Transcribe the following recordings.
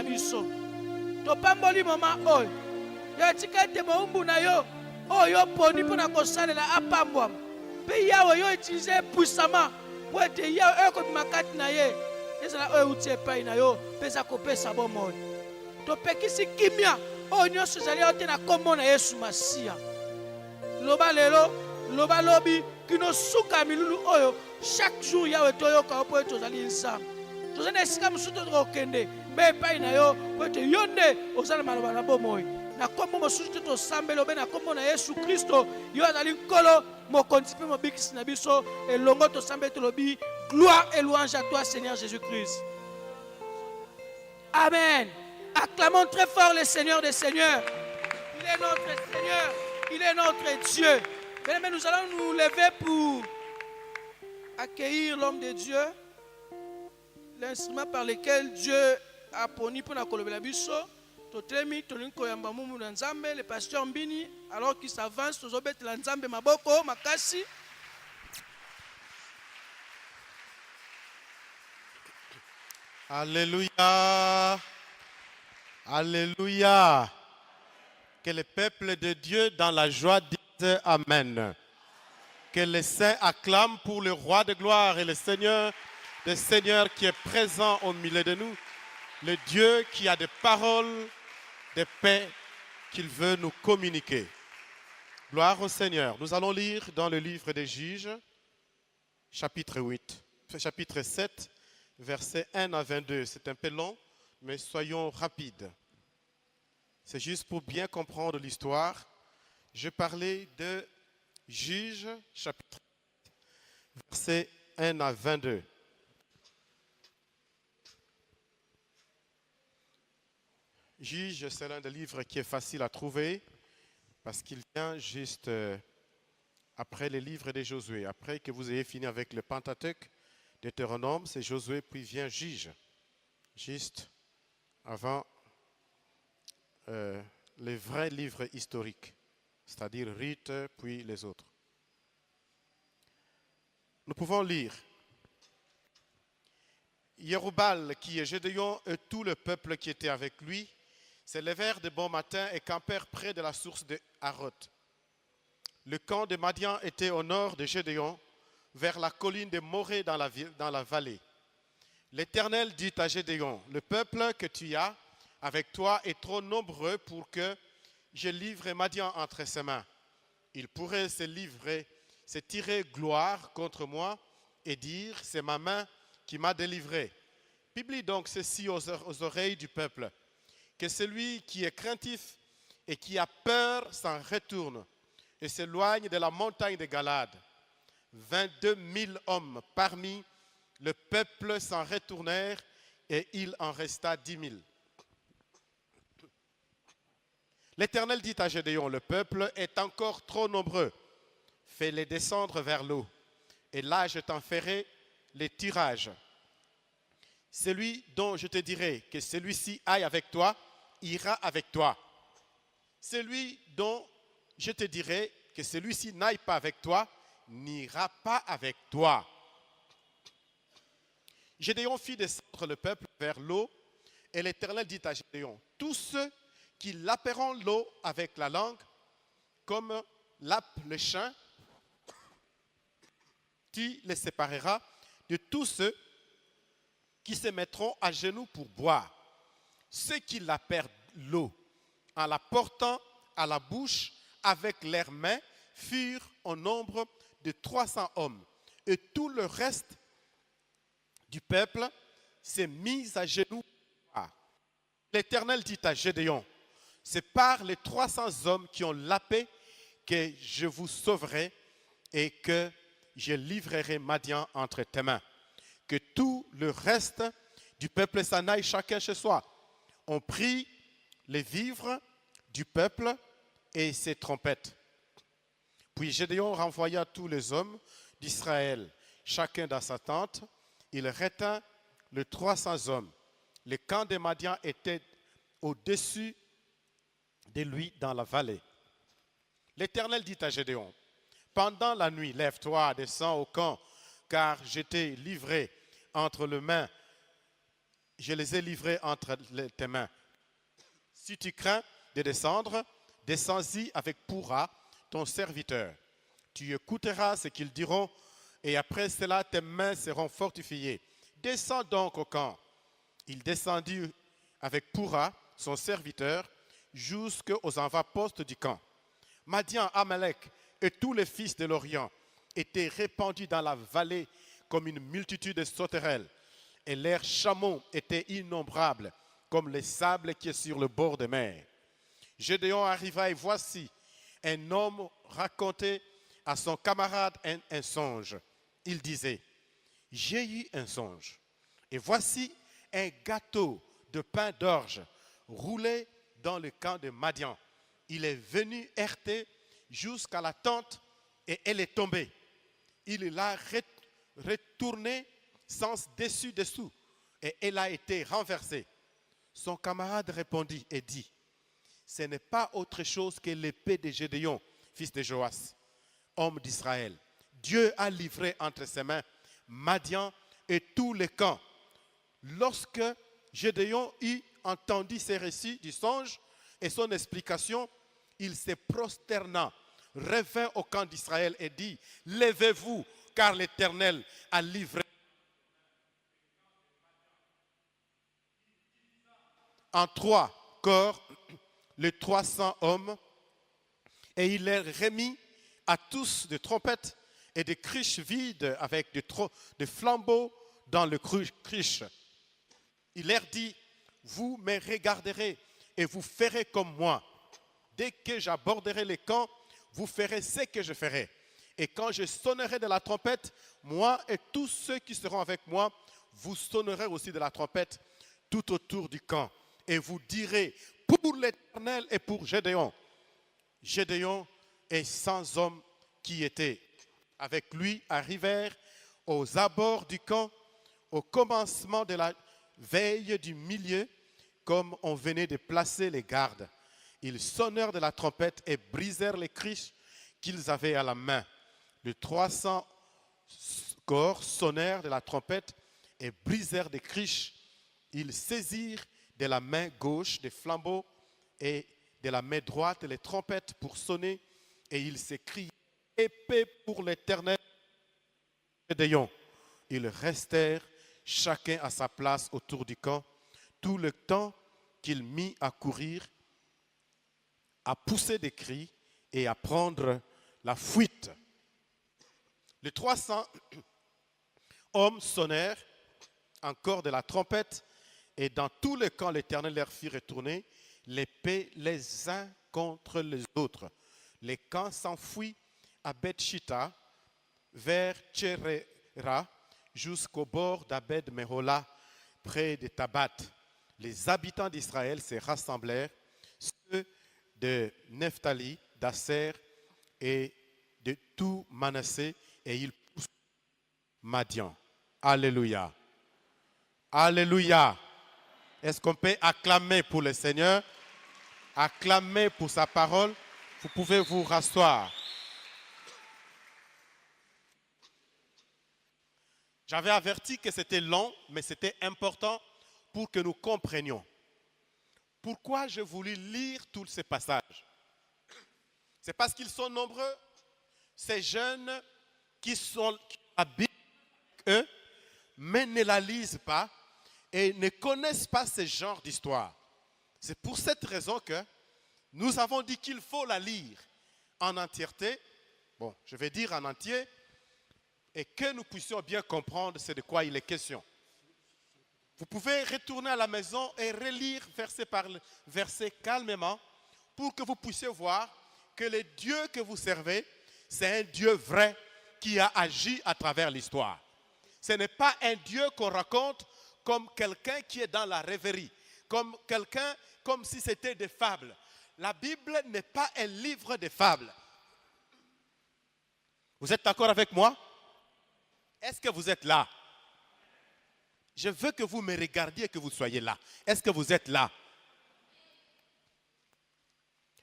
na biso. Topamboli mama oyo. Yo tika ete moumbu na yo. Oyo poni pona kosalela apambwama. Pe yawe yo utiliser puissamment. Pour être yawe eko bimakati na ye. Ezala oyo uti epai na yo. Pesa kopesa bomoi. Topekisi kimia. Oyo nyonso ezali yo te na kombo na Yesu Masiya. Loba lelo, loba lobi, kino suka milulu oyo. Chaque jour yawe toyoka po ete ozali nzambe. Tozali na esika mosusu tokokende. Mbe epai na yo po ete yo nde ozala maloba na bomoi. Na kombo mosusu te tosambeli obe na kombo na Yesu Kristo. Yo azali nkolo mokonzi mpe mobikisi na biso. Elongo tosambeli tolobi. Gloire et louange à toi Seigneur Jésus-Christ. Amen. Acclamons très fort le Seigneur des Seigneurs. Il est notre Seigneur. Il est notre Dieu. Bien, nous allons nous lever pour accueillir l'homme de Dieu. L'instrument par lequel Dieu a poni pour la biso. Totelemi tolinko yamba mumu na nzambe le pasteur Mbini alors qu'il s'avance tozobet la nzambe maboko makasi. Alléluia. Alléluia. Que le peuple de Dieu dans la joie dise Amen. Que les saints acclament pour le roi de gloire et le Seigneur des seigneurs qui est présent au milieu de nous. Le Dieu qui a des paroles de paix qu'il veut nous communiquer. Gloire au Seigneur. Nous allons lire dans le livre des Juges, chapitre 7, versets 1 à 22. C'est un peu long, mais soyons rapides. C'est juste pour bien comprendre l'histoire. Je parlais de Juges, chapitre 7, versets 1 à 22. Juge, c'est l'un des livres qui est facile à trouver parce qu'il vient juste après les livres de Josué. Après que vous ayez fini avec le Pentateuque, Deutéronome, c'est Josué, puis vient Juge, juste avant les vrais livres historiques, c'est-à-dire Ruth, puis les autres. Nous pouvons lire. Jéroboam, qui est Gédéon, et tout le peuple qui était avec lui, se levèrent de bon matin et campèrent près de la source de Haroth. Le camp de Madian était au nord de Gédéon, vers la colline de Morée dans la vallée. L'Éternel dit à Gédéon, le peuple que tu as avec toi est trop nombreux pour que je livre Madian entre ses mains. Il pourrait se tirer gloire contre moi et dire, c'est ma main qui m'a délivré. Publie donc ceci aux oreilles du peuple. Que celui qui est craintif et qui a peur s'en retourne et s'éloigne de la montagne de Galade. 22 000 hommes parmi le peuple s'en retournèrent et il en resta 10 000. L'Éternel dit à Gédéon, le peuple est encore trop nombreux. Fais-les descendre vers l'eau. Et là, je t'en ferai les tirages. Celui dont je te dirai que celui-ci aille avec toi, ira avec toi. Celui dont je te dirai que celui-ci n'aille pas avec toi, n'ira pas avec toi. Gédéon fit descendre le peuple vers l'eau, et l'Éternel dit à Gédéon, tous ceux qui laperont l'eau avec la langue, comme lappe le chien, tu les sépareras de tous ceux qui se mettront à genoux pour boire. Ceux qui lapèrent l'eau en la portant à la bouche avec leurs mains furent au nombre de 300 hommes. Et tout le reste du peuple s'est mis à genoux. L'Éternel dit à Gédéon, c'est par les 300 hommes qui ont lapé que je vous sauverai et que je livrerai Madian entre tes mains. Que tout le reste du peuple s'en aille chacun chez soi. On prit les vivres du peuple et ses trompettes. Puis Gédéon renvoya tous les hommes d'Israël, chacun dans sa tente. Il retint les 300 hommes. Le camp de Madian était au-dessus de lui dans la vallée. L'Éternel dit à Gédéon, pendant la nuit, lève-toi, descends au camp, car je t'ai livré entre les mains je les ai livrés entre tes mains. Si tu crains de descendre, descends-y avec Pourra, ton serviteur. Tu écouteras ce qu'ils diront, et après cela, tes mains seront fortifiées. Descends donc au camp. Il descendit avec Pourra, son serviteur, jusqu'aux avant-postes du camp. Madian, Amalek et tous les fils de l'Orient étaient répandus dans la vallée comme une multitude de sauterelles, et leurs chameaux étaient innombrables comme les sables qui est sur le bord de mer. Gédéon arriva et voici, un homme racontait à son camarade un songe. Il disait, j'ai eu un songe, et voici un gâteau de pain d'orge roulé dans le camp de Madian. Il est venu heurter jusqu'à la tente et elle est tombée. Il l'a retournée sens dessus-dessous et elle a été renversée. Son camarade répondit et dit, ce n'est pas autre chose que l'épée de Gédéon, fils de Joas, homme d'Israël. Dieu a livré entre ses mains Madian et tous les camps. Lorsque Gédéon eut entendu ces récits du songe et son explication, il se prosterna, revint au camp d'Israël et dit, levez-vous, car l'Éternel a livré en 3 corps les 300 hommes, et il les remit à tous des trompettes et des criches vides avec des flambeaux dans le criche. Il leur dit, vous me regarderez et vous ferez comme moi. Dès que j'aborderai les camps, vous ferez ce que je ferai. Et quand je sonnerai de la trompette, moi et tous ceux qui seront avec moi, vous sonnerez aussi de la trompette tout autour du camp. Et vous direz, pour l'Éternel et pour Gédéon. Gédéon et 100 hommes qui étaient avec lui arrivèrent aux abords du camp, au commencement de la veille du milieu, comme on venait de placer les gardes. Ils sonnèrent de la trompette et brisèrent les criches qu'ils avaient à la main. Les 300 corps sonnèrent de la trompette et brisèrent des criches. Ils saisirent de la main gauche des flambeaux et de la main droite les trompettes pour sonner, et ils s'écrièrent, épée pour l'Éternel. Ils restèrent chacun à sa place autour du camp, tout le temps qu'il mit à courir, à pousser des cris et à prendre la fuite. Les 300 hommes sonnèrent encore de la trompette, et dans tout le camp, l'Éternel leur fit retourner l'épée les uns contre les autres. Les camps s'enfuient à Beth-Shitta, vers Tcherera, jusqu'au bord d'Abed-Mehola, près de Tabat. Les habitants d'Israël se rassemblèrent, ceux de Nephtali, d'Asser et de tout Manassé, et ils poussent Madian. Alléluia. Alléluia. Est-ce qu'on peut acclamer pour le Seigneur? Acclamer pour sa parole? Vous pouvez vous rasseoir. J'avais averti que c'était long, mais c'était important pour que nous comprenions. Pourquoi j'ai voulu lire tous ces passages? C'est parce qu'ils sont nombreux, ces jeunes qui habitent eux, mais ne la lisent pas et ne connaissent pas ce genre d'histoire. C'est pour cette raison que nous avons dit qu'il faut la lire en entièreté. Bon, je vais dire en entier, et que nous puissions bien comprendre c'est de quoi il est question. Vous pouvez retourner à la maison et relire verset par verset calmement pour que vous puissiez voir que le Dieu que vous servez, c'est un Dieu vrai qui a agi à travers l'histoire. Ce n'est pas un Dieu qu'on raconte comme quelqu'un qui est dans la rêverie, comme quelqu'un, comme si c'était des fables. La Bible n'est pas un livre de fables. Vous êtes d'accord avec moi? Est-ce que vous êtes là? Je veux que vous me regardiez et que vous soyez là. Est-ce que vous êtes là?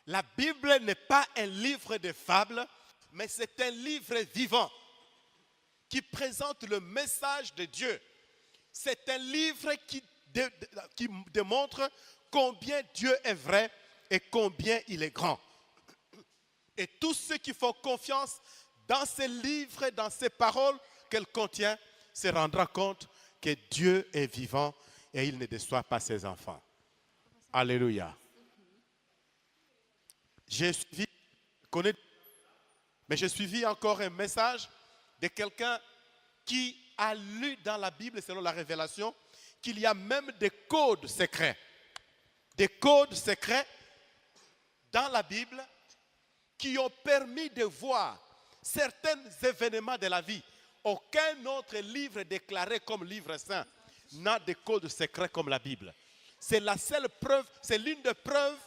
La Bible n'est pas un livre de fables, mais c'est un livre vivant qui présente le message de Dieu. C'est un livre qui qui démontre combien Dieu est vrai et combien il est grand. Et tous ceux qui font confiance dans ces livres, dans ces paroles qu'elle contient, se rendra compte que Dieu est vivant et il ne déçoit pas ses enfants. Alléluia. J'ai suivi, mais j'ai suivi encore un message de quelqu'un qui a lu dans la Bible, selon la révélation, qu'il y a même des codes secrets. Des codes secrets dans la Bible qui ont permis de voir certains événements de la vie. Aucun autre livre déclaré comme livre saint n'a de codes secrets comme la Bible. C'est la seule preuve, c'est l'une des preuves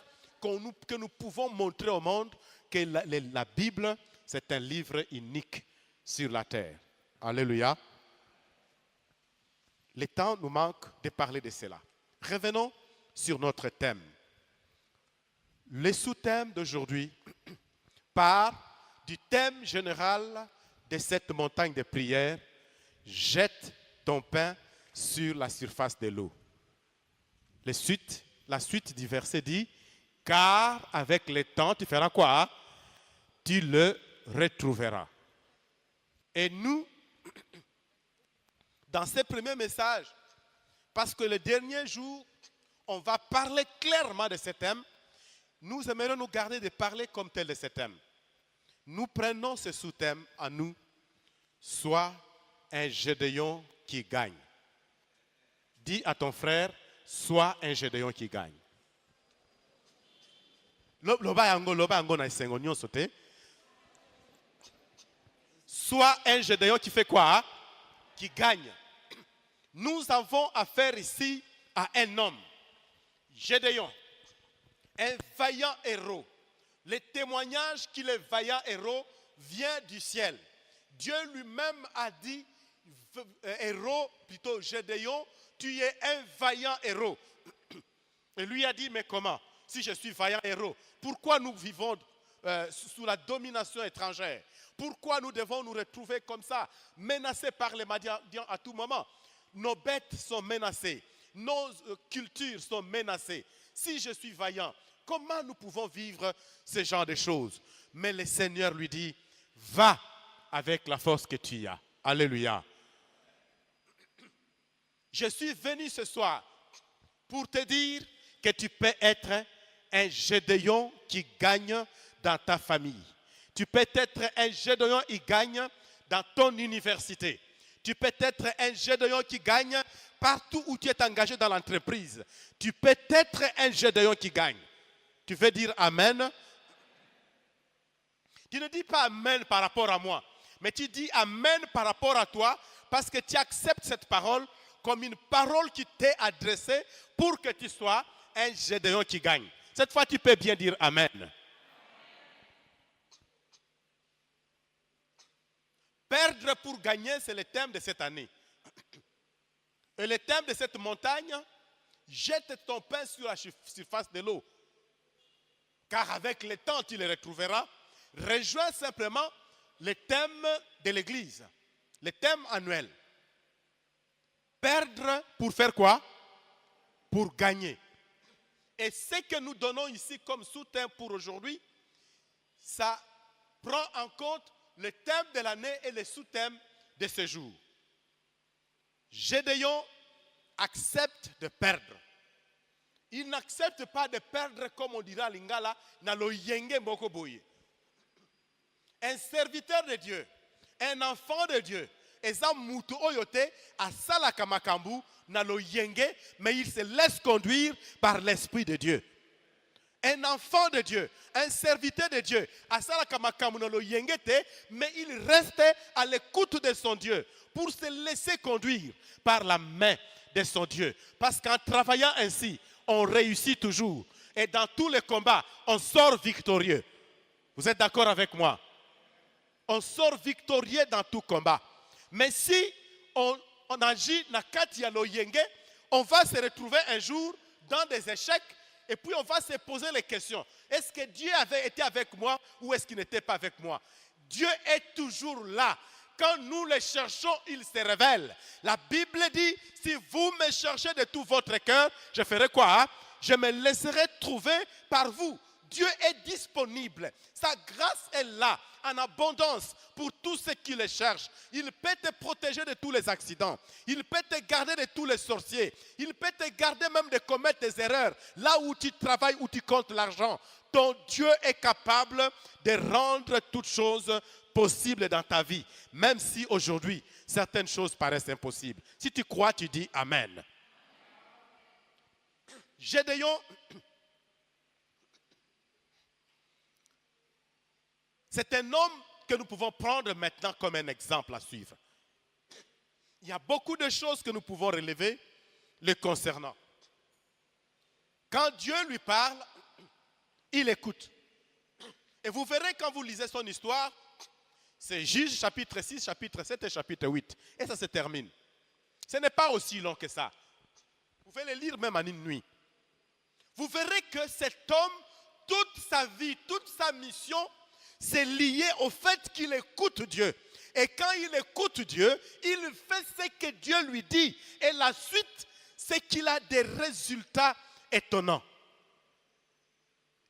que nous pouvons montrer au monde que la Bible, c'est un livre unique sur la terre. Alléluia. Le temps nous manque de parler de cela. Revenons sur notre thème. Le sous-thème d'aujourd'hui part du thème général de cette montagne de prière. Jette ton pain sur la surface de l'eau. La suite du verset dit, car avec le temps, tu feras quoi? Tu le retrouveras. Et nous, dans ce premier message, parce que le dernier jour, on va parler clairement de ce thème, nous aimerions nous garder de parler comme tel de ce thème. Nous prenons ce sous-thème à nous, sois un Gédéon qui gagne. Dis à ton frère, sois un Gédéon qui gagne. Sois un Gédéon qui fait quoi? Qui gagne. Nous avons affaire ici à un homme, Gédéon, un vaillant héros. Le témoignage qu'il est vaillant héros vient du ciel. Dieu lui-même a dit, héros, plutôt Gédéon, tu es un vaillant héros. Et lui a dit, mais comment? Si je suis vaillant héros, pourquoi nous vivons sous la domination étrangère? Pourquoi nous devons nous retrouver comme ça, menacés par les Madians à tout moment? Nos bêtes sont menacées, nos cultures sont menacées. Si je suis vaillant, comment nous pouvons vivre ce genre de choses? Mais le Seigneur lui dit, va avec la force que tu as. Alléluia. Je suis venu ce soir pour te dire que tu peux être un Gédéon qui gagne dans ta famille. Tu peux être un Gédéon qui gagne dans ton université. Tu peux être un Gédéon qui gagne partout où tu es engagé dans l'entreprise. Tu peux être un Gédéon qui gagne. Tu veux dire Amen? Tu ne dis pas Amen par rapport à moi, mais tu dis Amen par rapport à toi parce que tu acceptes cette parole comme une parole qui t'est adressée pour que tu sois un Gédéon qui gagne. Cette fois, tu peux bien dire Amen. Perdre pour gagner, c'est le thème de cette année. Et le thème de cette montagne, jette ton pain sur la surface de l'eau. Car avec le temps, tu le retrouveras. Rejoins simplement le thème de l'Église, le thème annuel. Perdre pour faire quoi? Pour gagner. Et ce que nous donnons ici comme sous-thème pour aujourd'hui, ça prend en compte le thème de l'année et le sous-thème de ce jour. Gédéon accepte de perdre. Il n'accepte pas de perdre, comme on dira à Lingala, na lo yenge mboko boye. Un serviteur de Dieu, un enfant de Dieu, eza mutu oyote asala kamakambu na lo yenge, mais il se laisse conduire par l'Esprit de Dieu. Un enfant de Dieu, un serviteur de Dieu, asala kamakambu na lo yenge te, mais il reste à l'écoute de son Dieu pour se laisser conduire par la main de son Dieu. Parce qu'en travaillant ainsi, on réussit toujours. Et dans tous les combats, on sort victorieux. Vous êtes d'accord avec moi? On sort victorieux dans tout combat. Mais si on agit na kati ya loyenge, on va se retrouver un jour dans des échecs et puis on va se poser les questions. Est-ce que Dieu avait été avec moi ou est-ce qu'il n'était pas avec moi? Dieu est toujours là. quand nous les cherchons, ils se révèlent. La Bible dit, si vous me cherchez de tout votre cœur, je ferai quoi? Je me laisserai trouver par vous. Dieu est disponible. Sa grâce est là, en abondance, pour tous ceux qui le cherchent. Il peut te protéger de tous les accidents. Il peut te garder de tous les sorciers. Il peut te garder même de commettre des erreurs. Là où tu travailles, où tu comptes l'argent. Ton Dieu est capable de rendre toutes choses possibles dans ta vie. Même si aujourd'hui, certaines choses paraissent impossibles. Si tu crois, tu dis Amen. Gédéon, c'est un homme que nous pouvons prendre maintenant comme un exemple à suivre. Il y a beaucoup de choses que nous pouvons relever le concernant. Quand Dieu lui parle, il écoute. Et vous verrez quand vous lisez son histoire, c'est Juges chapitre 6, chapitre 7 et chapitre 8. Et ça se termine. Ce n'est pas aussi long que ça. Vous pouvez le lire même en une nuit. Vous verrez que cet homme, toute sa vie, toute sa mission, c'est lié au fait qu'il écoute Dieu. Et quand il écoute Dieu, il fait ce que Dieu lui dit. Et la suite, c'est qu'il a des résultats étonnants.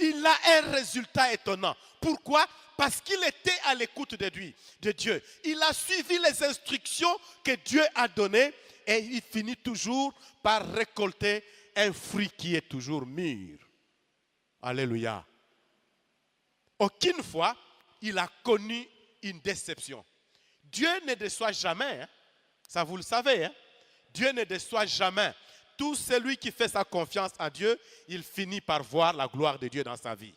Il a un résultat étonnant. Pourquoi? Parce qu'il était à l'écoute de Dieu. Il a suivi les instructions que Dieu a données et il finit toujours par récolter un fruit qui est toujours mûr. Alléluia. Aucune fois, il a connu une déception. Dieu ne déçoit jamais. Hein? Ça, vous le savez. Hein? Dieu ne déçoit jamais. Tout celui qui fait sa confiance à Dieu, il finit par voir la gloire de Dieu dans sa vie.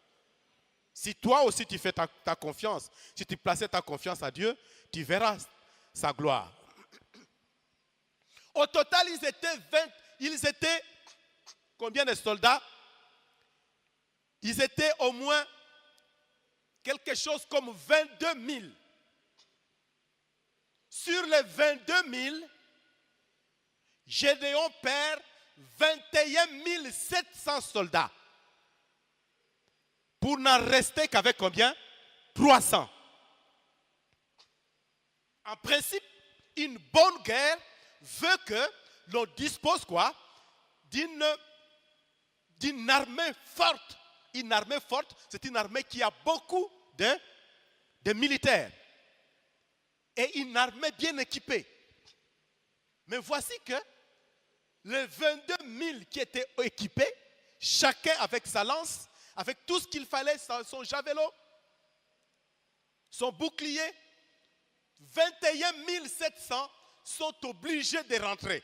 Si toi aussi tu fais ta confiance, si tu places ta confiance à Dieu, tu verras sa gloire. Au total, ils étaient combien de soldats? Ils étaient au moins quelque chose comme 22 000. Sur les 22 000, Gédéon perd 21 700 soldats. Pour n'en rester qu'avec combien? 300. En principe, une bonne guerre veut que l'on dispose quoi? D'une armée forte. Une armée forte, c'est une armée qui a beaucoup de militaires. Et une armée bien équipée. Mais voici que les 22 000 qui étaient équipés, chacun avec sa lance, avec tout ce qu'il fallait, son javelot, son bouclier, 21 700 sont obligés de rentrer.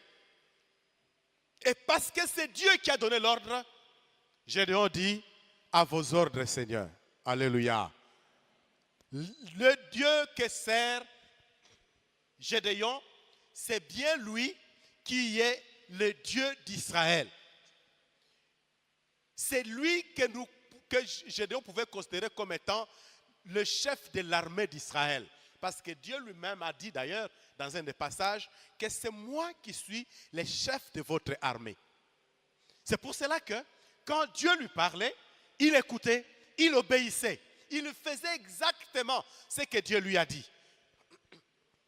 Et parce que c'est Dieu qui a donné l'ordre, Gédéon dit, à vos ordres, Seigneur. Alléluia. Le Dieu que sert Gédéon, c'est bien lui qui est le Dieu d'Israël. C'est lui que Gédéon pouvait considérer comme étant le chef de l'armée d'Israël. Parce que Dieu lui-même a dit d'ailleurs dans un des passages que c'est moi qui suis le chef de votre armée. C'est pour cela que quand Dieu lui parlait, il écoutait, il obéissait. Il faisait exactement ce que Dieu lui a dit.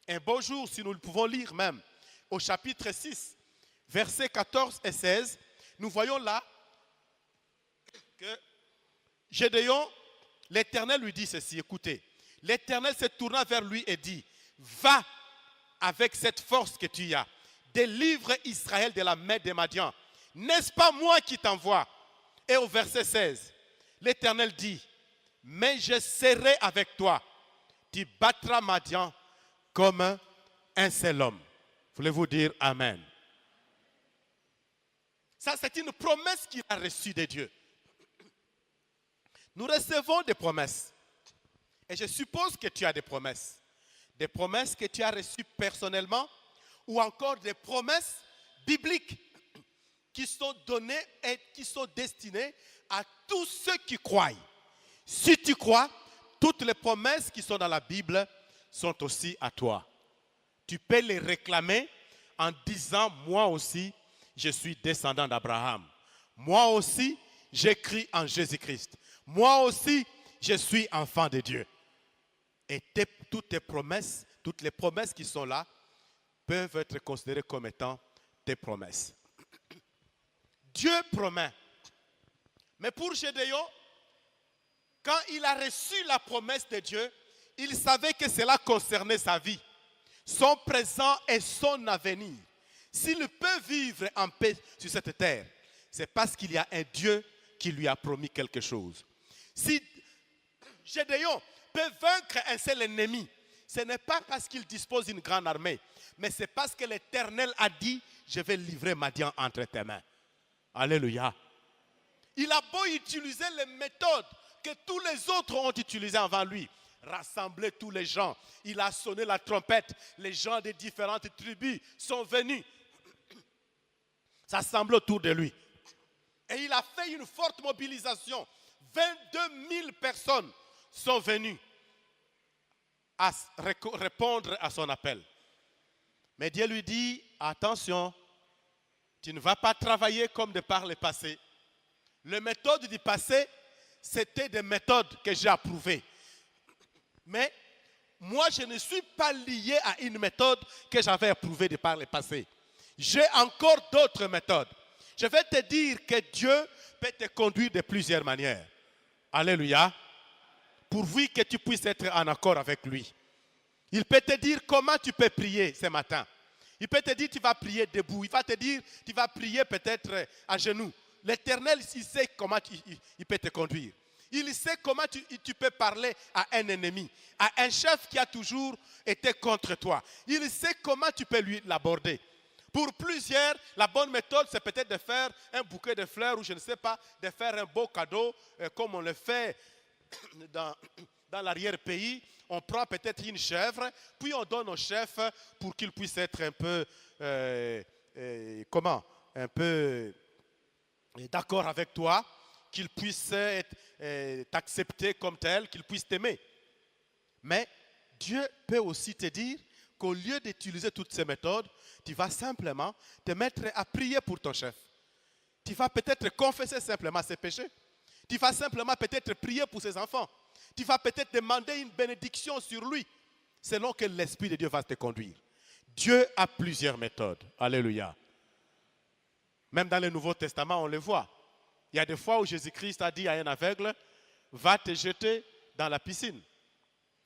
Un beau jour, si nous le pouvons lire même, au chapitre 6, versets 14 et 16, nous voyons là que Gédéon, l'Éternel lui dit ceci, écoutez, l'Éternel se tourna vers lui et dit, va avec cette force que tu as, délivre Israël de la main des Madians. N'est-ce pas moi qui t'envoie? Et au verset 16, l'Éternel dit, mais je serai avec toi, tu battras Madian comme un seul homme. Voulez-vous dire Amen? Ça, c'est une promesse qu'il a reçue de Dieu. Nous recevons des promesses. Et je suppose que tu as des promesses. Des promesses que tu as reçues personnellement ou encore des promesses bibliques qui sont données et qui sont destinées à tous ceux qui croient. Si tu crois, toutes les promesses qui sont dans la Bible sont aussi à toi. Tu peux les réclamer en disant, moi aussi, je suis descendant d'Abraham. Moi aussi, j'écris en Jésus-Christ. Moi aussi, je suis enfant de Dieu. Et toutes tes promesses Toutes les promesses qui sont là peuvent être considérées comme étant des promesses. Dieu promet. Mais pour Gédéon, quand il a reçu la promesse de Dieu, il savait que cela concernait sa vie, son présent et son avenir. S'il peut vivre en paix sur cette terre, c'est parce qu'il y a un Dieu qui lui a promis quelque chose. Si Gédéon peut vaincre un seul ennemi, ce n'est pas parce qu'il dispose d'une grande armée, mais c'est parce que l'Éternel a dit, je vais livrer Madian entre tes mains. Alléluia. Il a beau utiliser les méthodes que tous les autres ont utilisées avant lui. Rassembler tous les gens. Il a sonné la trompette. Les gens des différentes tribus sont venus s'assembler autour de lui. Et il a fait une forte mobilisation. 22 000 personnes sont venues à répondre à son appel. Mais Dieu lui dit, attention, tu ne vas pas travailler comme de par le passé. Les méthodes du passé, c'était des méthodes que j'ai approuvées. Mais moi, je ne suis pas lié à une méthode que j'avais approuvée de par le passé. J'ai encore d'autres méthodes. Je vais te dire que Dieu peut te conduire de plusieurs manières. Alléluia. Pourvu que tu puisses être en accord avec lui. Il peut te dire comment tu peux prier ce matin. Il peut te dire tu vas prier debout. Il va te dire tu vas prier peut-être à genoux. L'Éternel, il sait comment il peut te conduire. Il sait comment tu peux parler à un ennemi, à un chef qui a toujours été contre toi. Il sait comment tu peux lui l'aborder. Pour plusieurs, la bonne méthode, c'est peut-être de faire un bouquet de fleurs ou je ne sais pas, de faire un beau cadeau comme on le fait dans l'arrière-pays. On prend peut-être une chèvre, puis on donne au chef pour qu'il puisse être un peu, un peu d'accord avec toi, qu'il puisse t'accepter comme tel, qu'il puisse t'aimer. Mais Dieu peut aussi te dire qu'au lieu d'utiliser toutes ces méthodes, tu vas simplement te mettre à prier pour ton chef. Tu vas peut-être confesser simplement ses péchés. Tu vas simplement peut-être prier pour ses enfants. Tu vas peut-être demander une bénédiction sur lui, selon que l'Esprit de Dieu va te conduire. Dieu a plusieurs méthodes. Alléluia. Même dans le Nouveau Testament, on le voit. Il y a des fois où Jésus-Christ a dit à un aveugle, va te jeter dans la piscine.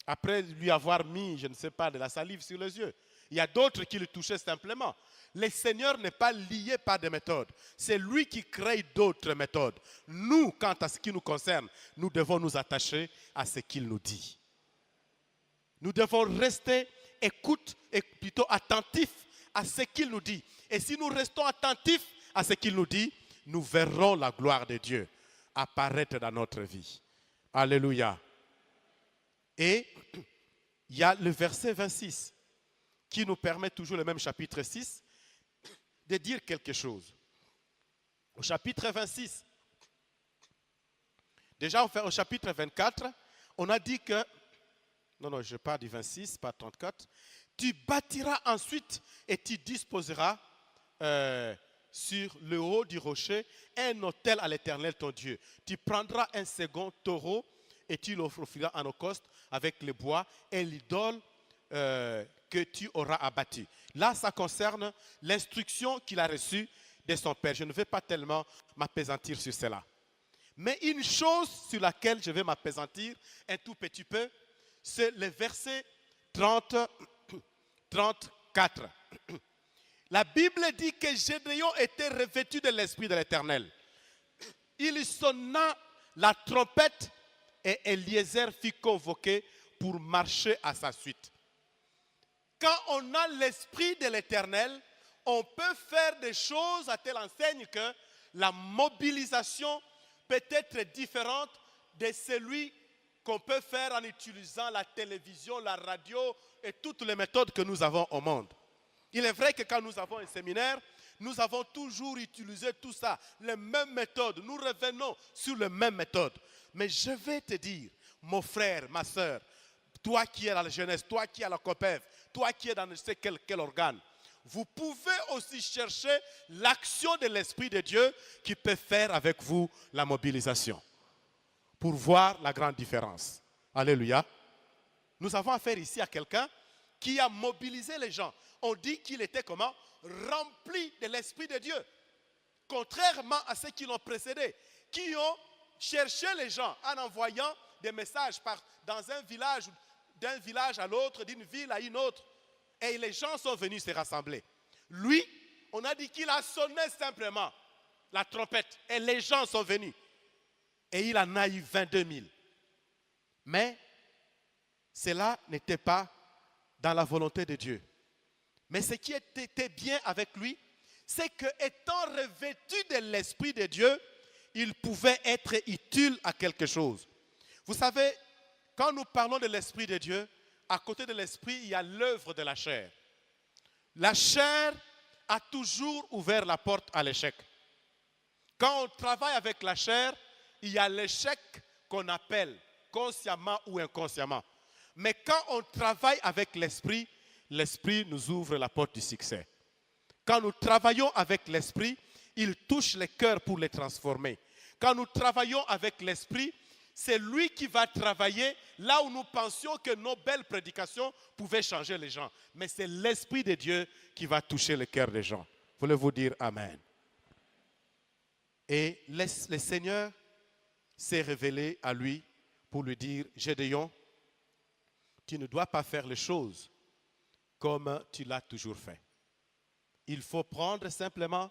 Après lui avoir mis, je ne sais pas, de la salive sur les yeux. Il y a d'autres qui le touchaient simplement. Le Seigneur n'est pas lié par des méthodes. C'est lui qui crée d'autres méthodes. Nous, quant à ce qui nous concerne, nous devons nous attacher à ce qu'il nous dit. Nous devons rester écoute et plutôt attentifs à ce qu'il nous dit. Et si nous restons attentifs à ce qu'il nous dit, nous verrons la gloire de Dieu apparaître dans notre vie. Alléluia. Et il y a le verset 26 qui nous permet, toujours le même chapitre 6, de dire quelque chose. Au chapitre 26, déjà au chapitre 24, on a dit que, non, je parle du 26, pas 34, tu bâtiras ensuite et tu disposeras sur le haut du rocher un autel à l'Éternel ton Dieu. Tu prendras un second taureau et tu l'offriras en holocauste avec le bois et l'idole que tu auras abattu. Là, ça concerne l'instruction qu'il a reçue de son père. Je ne vais pas tellement m'appesantir sur cela. Mais une chose sur laquelle je vais m'appesantir un tout petit peu, c'est le verset 34. La Bible dit que Gédéon était revêtu de l'Esprit de l'Éternel. Il sonna la trompette et Eliezer fut convoqué pour marcher à sa suite. Quand on a l'Esprit de l'Éternel, on peut faire des choses à telle enseigne que la mobilisation peut être différente de celui qu'on peut faire en utilisant la télévision, la radio et toutes les méthodes que nous avons au monde. Il est vrai que quand nous avons un séminaire, nous avons toujours utilisé tout ça, les mêmes méthodes. Nous revenons sur les mêmes méthodes. Mais je vais te dire, mon frère, ma soeur, toi qui es à la jeunesse, toi qui es à la COPEV, toi qui es dans ne sais quel organe, vous pouvez aussi chercher l'action de l'Esprit de Dieu qui peut faire avec vous la mobilisation pour voir la grande différence. Alléluia. Nous avons affaire ici à quelqu'un qui a mobilisé les gens. On dit qu'il était comment? Rempli de l'Esprit de Dieu. Contrairement à ceux qui l'ont précédé, qui ont cherché les gens en envoyant des messages dans un village, d'un village à l'autre, d'une ville à une autre. Et les gens sont venus se rassembler. Lui, on a dit qu'il a sonné simplement la trompette. Et les gens sont venus. Et il en a eu 22 000. Mais cela n'était pas dans la volonté de Dieu. Mais ce qui était bien avec lui, c'est qu'étant revêtu de l'Esprit de Dieu, il pouvait être utile à quelque chose. Vous savez, quand nous parlons de l'Esprit de Dieu, à côté de l'Esprit, il y a l'œuvre de la chair. La chair a toujours ouvert la porte à l'échec. Quand on travaille avec la chair, il y a l'échec qu'on appelle consciemment ou inconsciemment. Mais quand on travaille avec l'Esprit, l'Esprit nous ouvre la porte du succès. Quand nous travaillons avec l'Esprit, il touche les cœurs pour les transformer. Quand nous travaillons avec l'Esprit, c'est lui qui va travailler là où nous pensions que nos belles prédications pouvaient changer les gens. Mais c'est l'Esprit de Dieu qui va toucher le cœur des gens. Voulez-vous dire Amen? Et le Seigneur s'est révélé à lui pour lui dire, Gédéon, tu ne dois pas faire les choses comme tu l'as toujours fait. Il faut prendre simplement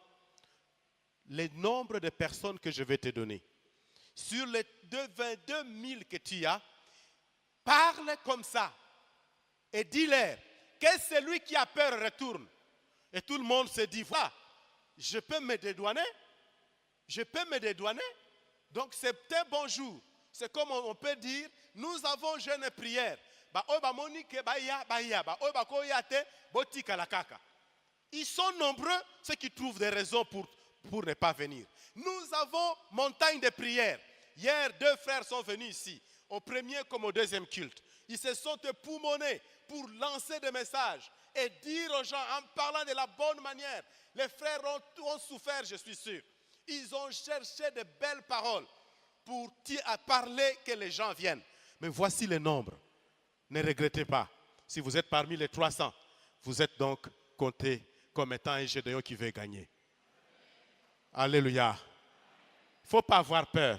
le nombre de personnes que je vais te donner. Sur les 22 000 que tu as, parle comme ça et dis-leur que celui qui a peur retourne. Et tout le monde se dit, voilà, je peux me dédouaner. Je peux me dédouaner. Donc c'est un bon jour. C'est comme on peut dire, nous avons jeûné prière. Ils sont nombreux ceux qui trouvent des raisons pour ne pas venir. Nous avons montagne de prière. Hier, 2 frères sont venus ici, au premier comme au deuxième culte. Ils se sont époumonés pour lancer des messages et dire aux gens, en parlant de la bonne manière, les frères ont souffert, je suis sûr. Ils ont cherché de belles paroles pour parler que les gens viennent. Mais voici le nombre. Ne regrettez pas. Si vous êtes parmi les 300, vous êtes donc compté comme étant un Gédéon qui veut gagner. Alléluia. Il ne faut pas avoir peur.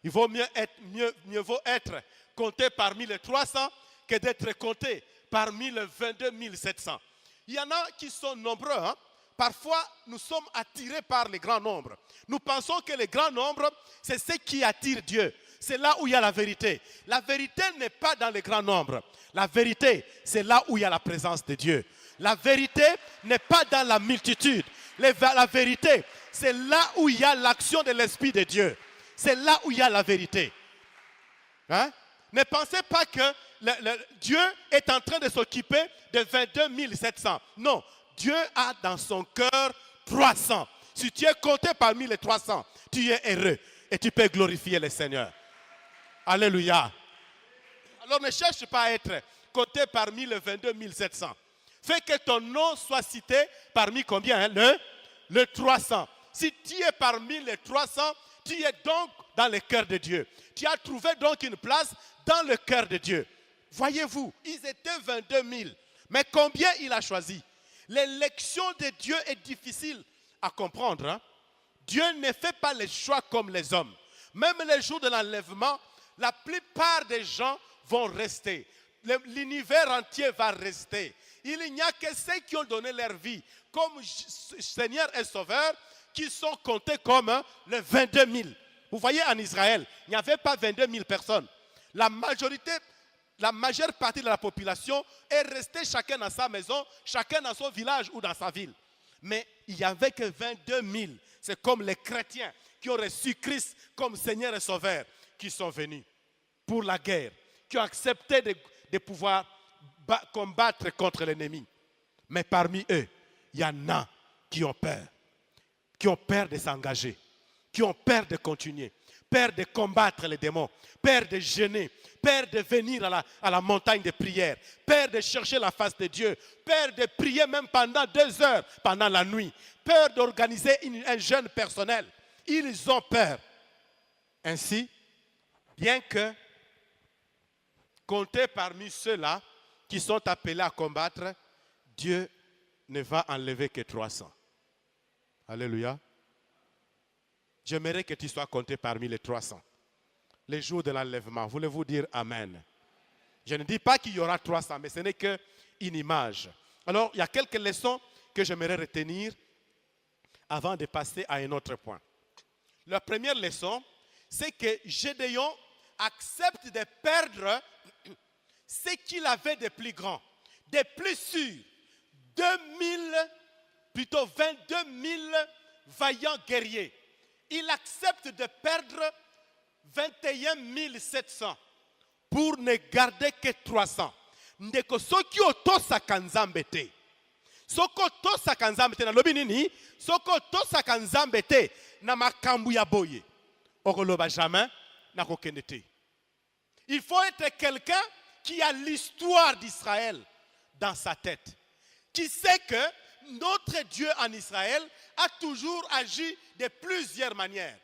Il vaut mieux vaut être compté parmi les 300 que d'être compté parmi les 22 700. Il y en a qui sont nombreux. Hein? Parfois, nous sommes attirés par les grands nombres. Nous pensons que les grands nombres, c'est ce qui attire Dieu. C'est là où il y a la vérité. La vérité n'est pas dans les grands nombres. La vérité, c'est là où il y a la présence de Dieu. La vérité n'est pas dans la multitude. La vérité, c'est là où il y a l'action de l'Esprit de Dieu. C'est là où il y a la vérité. Hein? Ne pensez pas que Dieu est en train de s'occuper de 22 700. Non, Dieu a dans son cœur 300. Si tu es compté parmi les 300, tu es heureux et tu peux glorifier le Seigneur. Alléluia. Alors ne cherche pas à être compté parmi les 22 700. Fais que ton nom soit cité parmi combien? Hein? Le 300. Si tu es parmi les 300, tu es donc dans le cœur de Dieu. Tu as trouvé donc une place dans le cœur de Dieu. Voyez-vous, ils étaient 22 000. Mais combien il a choisi? L'élection de Dieu est difficile à comprendre. Hein? Dieu ne fait pas les choix comme les hommes. Même les jours de l'enlèvement, la plupart des gens vont rester. L'univers entier va rester. Il n'y a que ceux qui ont donné leur vie comme Seigneur et Sauveur qui sont comptés comme les 22 000. Vous voyez, en Israël, il n'y avait pas 22 000 personnes. La majeure partie de la population est restée chacun dans sa maison, chacun dans son village ou dans sa ville. Mais il n'y avait que 22 000. C'est comme les chrétiens qui ont reçu Christ comme Seigneur et Sauveur qui sont venus pour la guerre, qui ont accepté de pouvoir combattre contre l'ennemi. Mais parmi eux, il y en a qui ont peur de s'engager, qui ont peur de continuer, peur de combattre les démons, peur de jeûner, peur de venir à la montagne de prière, peur de chercher la face de Dieu, peur de prier même pendant 2 heures, pendant la nuit, peur d'organiser un jeûne personnel. Ils ont peur. Ainsi, bien que comptés parmi ceux-là, qui sont appelés à combattre, Dieu ne va enlever que 300. Alléluia. J'aimerais que tu sois compté parmi les 300. Les jours de l'enlèvement. Voulez-vous dire Amen? Je ne dis pas qu'il y aura 300, mais ce n'est qu'une image. Alors, il y a quelques leçons que j'aimerais retenir avant de passer à un autre point. La première leçon, c'est que Gédéon accepte de perdre ce qu'il avait de plus grand, de plus sûr. 22 000 vaillants guerriers. Il accepte de perdre 21 700 pour ne garder que 300. Ndeko soki otosaka nzambe te. Soko otosaka nzambe te na lobi nini? Soko otosaka nzambe te na makambu ya boye. Okoloba jamais na kokende te. Il faut être quelqu'un qui a l'histoire d'Israël dans sa tête. Qui sait que notre Dieu en Israël a toujours agi de plusieurs manières.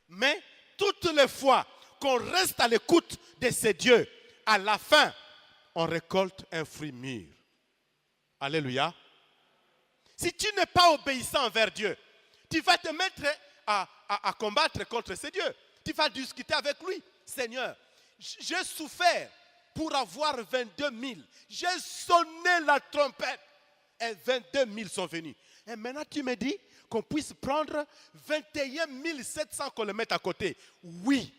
Mais toutes les fois qu'on reste à l'écoute de ces dieux, à la fin, on récolte un fruit mûr. Alléluia. Si tu n'es pas obéissant envers Dieu, tu vas te mettre à combattre contre ces dieux. Tu vas discuter avec lui. Seigneur, j'ai souffert pour avoir 22 000. J'ai sonné la trompette et 22 000 sont venus. Et maintenant tu me dis qu'on puisse prendre 21 700 qu'on le mette à côté. Oui,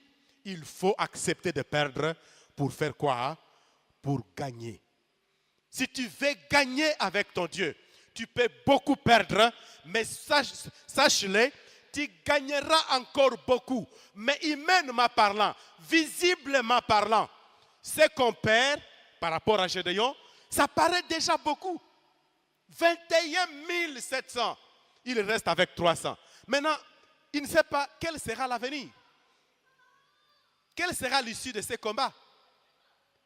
il faut accepter de perdre pour faire quoi? Pour gagner. Si tu veux gagner avec ton Dieu, tu peux beaucoup perdre, mais sache-le, tu gagneras encore beaucoup. Mais humainement parlant, visiblement parlant, ce qu'on perd par rapport à Gédéon, ça paraît déjà beaucoup. 21 700. Il reste avec 300. Maintenant, il ne sait pas quel sera l'avenir. Quelle sera l'issue de ces combats?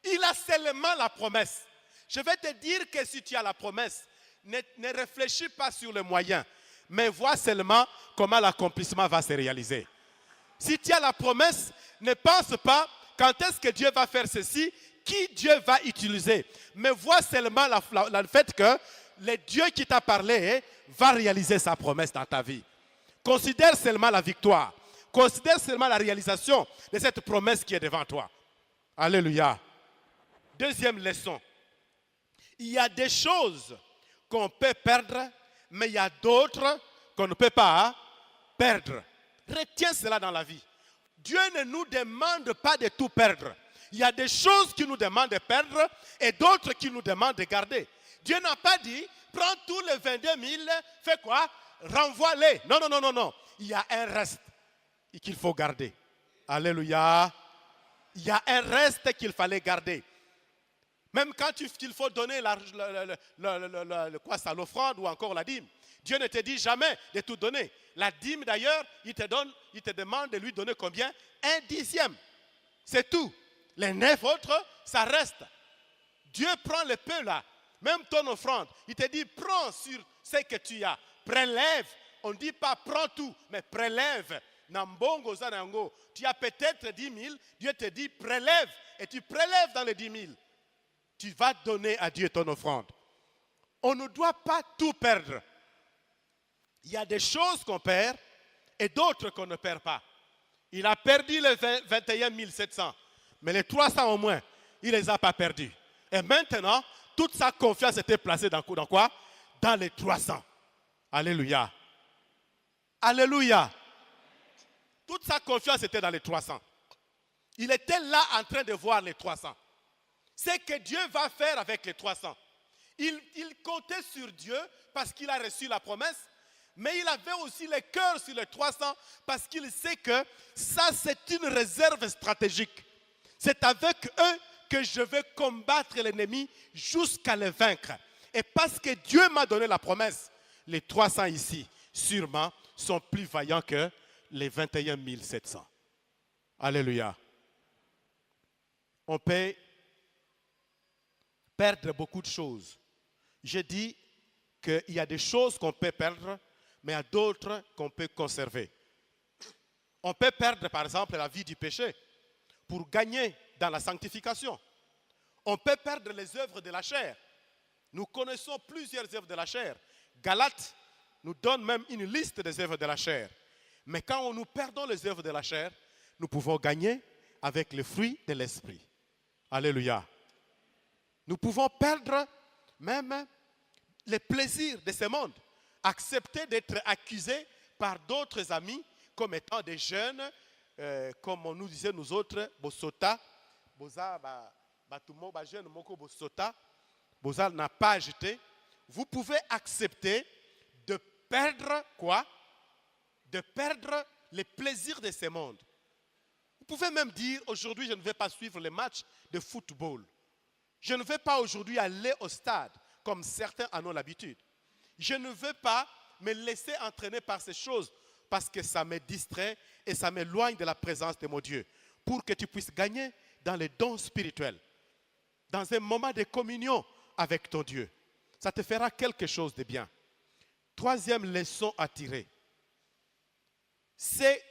Il a seulement la promesse. Je vais te dire que si tu as la promesse, ne réfléchis pas sur les moyens, mais vois seulement comment l'accomplissement va se réaliser. Si tu as la promesse, ne pense pas quand est-ce que Dieu va faire ceci, qui Dieu va utiliser. Mais vois seulement le fait que le Dieu qui t'a parlé va réaliser sa promesse dans ta vie. Considère seulement la victoire. Considère seulement la réalisation de cette promesse qui est devant toi. Alléluia. Deuxième leçon. Il y a des choses qu'on peut perdre, mais il y a d'autres qu'on ne peut pas perdre. Retiens cela dans la vie. Dieu ne nous demande pas de tout perdre. Il y a des choses qu'il nous demande de perdre et d'autres qu'il nous demande de garder. Dieu n'a pas dit, prends tous les 22 000, fais quoi? Renvoie-les. Non, non, non, non, non. Il y a un reste qu'il faut garder. Alléluia. Il y a un reste qu'il fallait garder. Même quand il faut donner l'offrande ou encore la dîme. Dieu ne te dit jamais de tout donner. La dîme d'ailleurs, il te demande de lui donner combien? 1/10. C'est tout. Les 9 autres, ça reste. Dieu prend le peu là. Même ton offrande, il te dit prends sur ce que tu as. Prélève. On ne dit pas prends tout, mais prélève. Nambongo zanango. Tu as peut-être 10 000. Dieu te dit prélève. Et tu prélèves dans les 10 000. Tu vas donner à Dieu ton offrande. On ne doit pas tout perdre. Il y a des choses qu'on perd et d'autres qu'on ne perd pas. Il a perdu les 21 700, mais les 300 au moins, il ne les a pas perdus. Et maintenant, toute sa confiance était placée dans quoi? Dans les 300. Alléluia. Alléluia. Toute sa confiance était dans les 300. Il était là en train de voir les 300. C'est que Dieu va faire avec les 300. Il comptait sur Dieu parce qu'il a reçu la promesse, mais il avait aussi le cœur sur les 300 parce qu'il sait que ça c'est une réserve stratégique. C'est avec eux que je vais combattre l'ennemi jusqu'à le vaincre. Et parce que Dieu m'a donné la promesse, les 300 ici, sûrement, sont plus vaillants que les 21 700. Alléluia. On peut perdre beaucoup de choses. Je dis qu'il y a des choses qu'on peut perdre, mais il y a d'autres qu'on peut conserver. On peut perdre, par exemple, la vie du péché pour gagner dans la sanctification. On peut perdre les œuvres de la chair. Nous connaissons plusieurs œuvres de la chair. Galates nous donne même une liste des œuvres de la chair. Mais quand nous perdons les œuvres de la chair, nous pouvons gagner avec le fruit de l'esprit. Alléluia. Nous pouvons perdre même les plaisirs de ce monde. Accepter d'être accusés par d'autres amis comme étant des jeunes, comme on nous disait nous autres, Bosota, Boza, Batumo, jeune Moko Bosota, Boza n'a pas ajouté. Vous pouvez accepter de perdre quoi? De perdre les plaisirs de ce monde. Vous pouvez même dire, aujourd'hui je ne vais pas suivre les matchs de football. Je ne vais pas aujourd'hui aller au stade, comme certains en ont l'habitude. Je ne veux pas me laisser entraîner par ces choses, parce que ça me distrait et ça m'éloigne de la présence de mon Dieu. Pour que tu puisses gagner dans les dons spirituels, dans un moment de communion avec ton Dieu. Ça te fera quelque chose de bien. Troisième leçon à tirer. C'est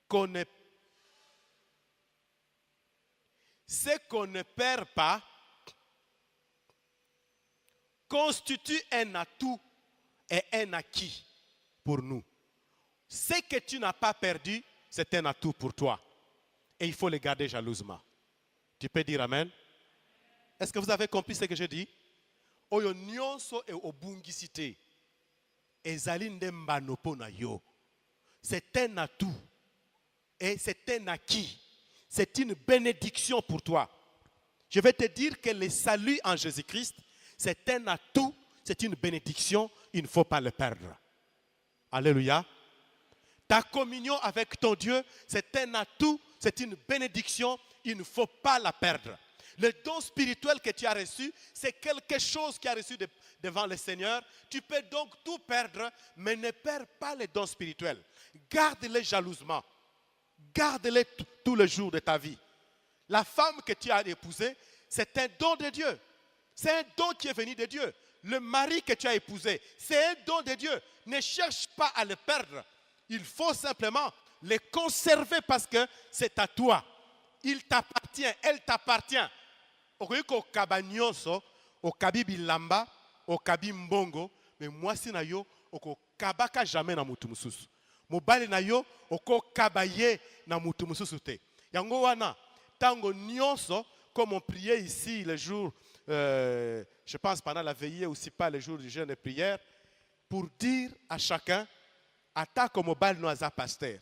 qu'on ne perd pas constitue un atout et un acquis pour nous. Ce que tu n'as pas perdu, c'est un atout pour toi. Et il faut le garder jalousement. Tu peux dire Amen? Est-ce que vous avez compris ce que je dis? Oyo nyonso e obungisite. Ezali ndembano pona yo. C'est un atout. Et c'est un acquis. C'est une bénédiction pour toi. Je vais te dire que le salut en Jésus-Christ, c'est un atout, c'est une bénédiction. Il ne faut pas le perdre. Alléluia. Ta communion avec ton Dieu, c'est un atout, c'est une bénédiction. Il ne faut pas la perdre. Le don spirituel que tu as reçu, c'est quelque chose qui a reçu devant le Seigneur. Tu peux donc tout perdre, mais ne perds pas les dons spirituels. Garde-les jalousement. Garde-les tous les jours de ta vie. La femme que tu as épousée, c'est un don de Dieu. C'est un don qui est venu de Dieu. Le mari que tu as épousé, c'est un don de Dieu. Ne cherche pas à le perdre. Il faut simplement les conserver parce que c'est à toi. Il t'appartient, elle t'appartient. Okoyiko kabanyonso, okabi bilamba, okabi mbongo, mais moi si na yo oko kabaka jamais na mutu mususu. Mobali na yo oko kabaye na mutu mususu te. Yango wana tango nyonso comme on priait ici le jour je pense pendant la veillée aussi pas le jour du jeûne et prière pour dire à chacun atako mobali no aza pasteur,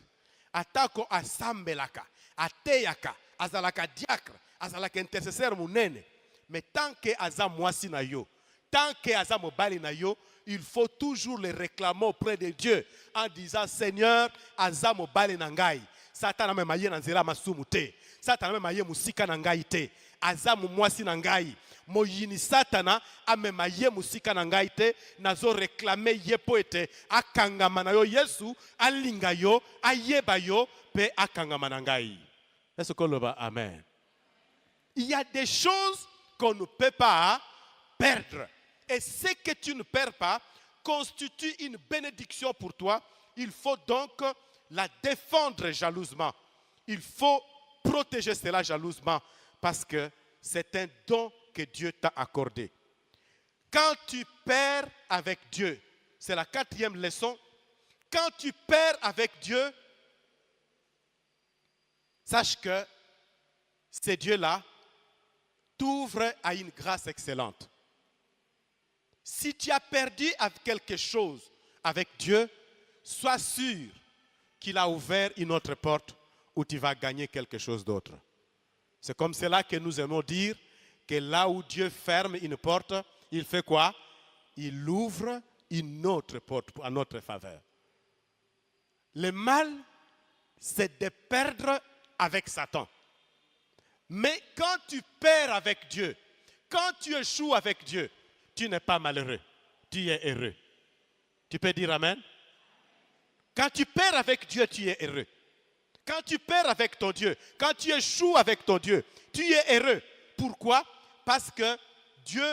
atako asambelaka, ateyaka, azalaka diacre, azalaka intercesseur munene, mais tant que aza mwasi na yo, tant que aza mobali na yo, il faut toujours le réclamer auprès de Dieu en disant Seigneur, aza mobali na ngai, Satan me maye na nzela masumu te, Satan me maye musika na ngai te, aza mwasi na ngai. Moyini Satana amema ye musika na ngai te, nazo réclamer ye po ete akangama na yo Yesu, alinga yo, ayeba yo, pe akangama na ngai. Est-ce qu'on le va? Amen. Il y a des choses qu'on ne peut pas perdre. Et ce que tu ne perds pas constitue une bénédiction pour toi. Il faut donc la défendre jalousement. Il faut protéger cela jalousement parce que c'est un don que Dieu t'a accordé. Quand tu perds avec Dieu, c'est la quatrième leçon, quand tu perds avec Dieu, sache que ce Dieu-là t'ouvre à une grâce excellente. Si tu as perdu quelque chose avec Dieu, sois sûr qu'il a ouvert une autre porte où tu vas gagner quelque chose d'autre. C'est comme cela que nous aimons dire que là où Dieu ferme une porte, il fait quoi? Il ouvre une autre porte à notre faveur. Le mal, c'est de perdre avec Satan. Mais quand tu perds avec Dieu, quand tu échoues avec Dieu, tu n'es pas malheureux, tu es heureux. Tu peux dire Amen? Quand tu perds avec Dieu, tu es heureux. Quand tu perds avec ton Dieu, quand tu échoues avec ton Dieu, tu es heureux. Pourquoi? Parce que Dieu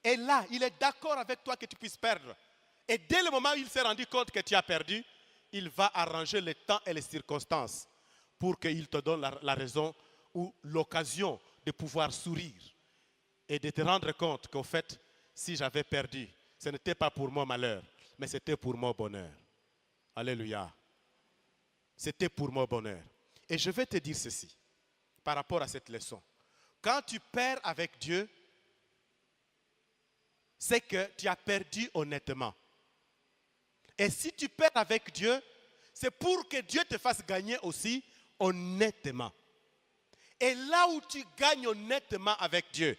est là, il est d'accord avec toi que tu puisses perdre. Et dès le moment où il s'est rendu compte que tu as perdu, il va arranger le temps et les circonstances pour qu'il te donne la raison ou l'occasion de pouvoir sourire et de te rendre compte qu'au fait, si j'avais perdu, ce n'était pas pour mon malheur, mais c'était pour mon bonheur. Alléluia. C'était pour mon bonheur. Et je vais te dire ceci, par rapport à cette leçon. Quand tu perds avec Dieu, c'est que tu as perdu honnêtement. Et si tu perds avec Dieu, c'est pour que Dieu te fasse gagner aussi honnêtement. Et là où tu gagnes honnêtement avec Dieu,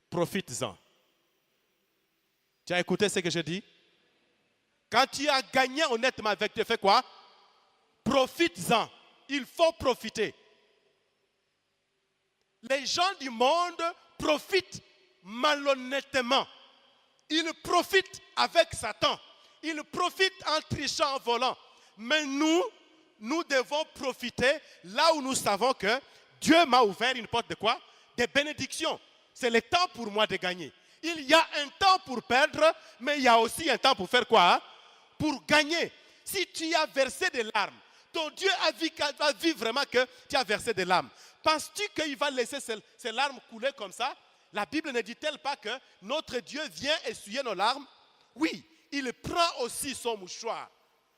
profites-en. Tu as écouté ce que je dis? Quand tu as gagné honnêtement avec Dieu, fais quoi? Profites-en. Il faut profiter. Les gens du monde profitent malhonnêtement. Ils profitent avec Satan. Ils profitent en trichant, en volant. Mais nous devons profiter là où nous savons que Dieu m'a ouvert une porte de quoi? Des bénédictions. C'est le temps pour moi de gagner. Il y a un temps pour perdre, mais il y a aussi un temps pour faire quoi? Pour gagner. Si tu as versé des larmes, ton Dieu a vu vraiment que tu as versé des larmes. Penses-tu qu'il va laisser ces larmes couler comme ça? La Bible ne dit-elle pas que notre Dieu vient essuyer nos larmes? Oui, il prend aussi son mouchoir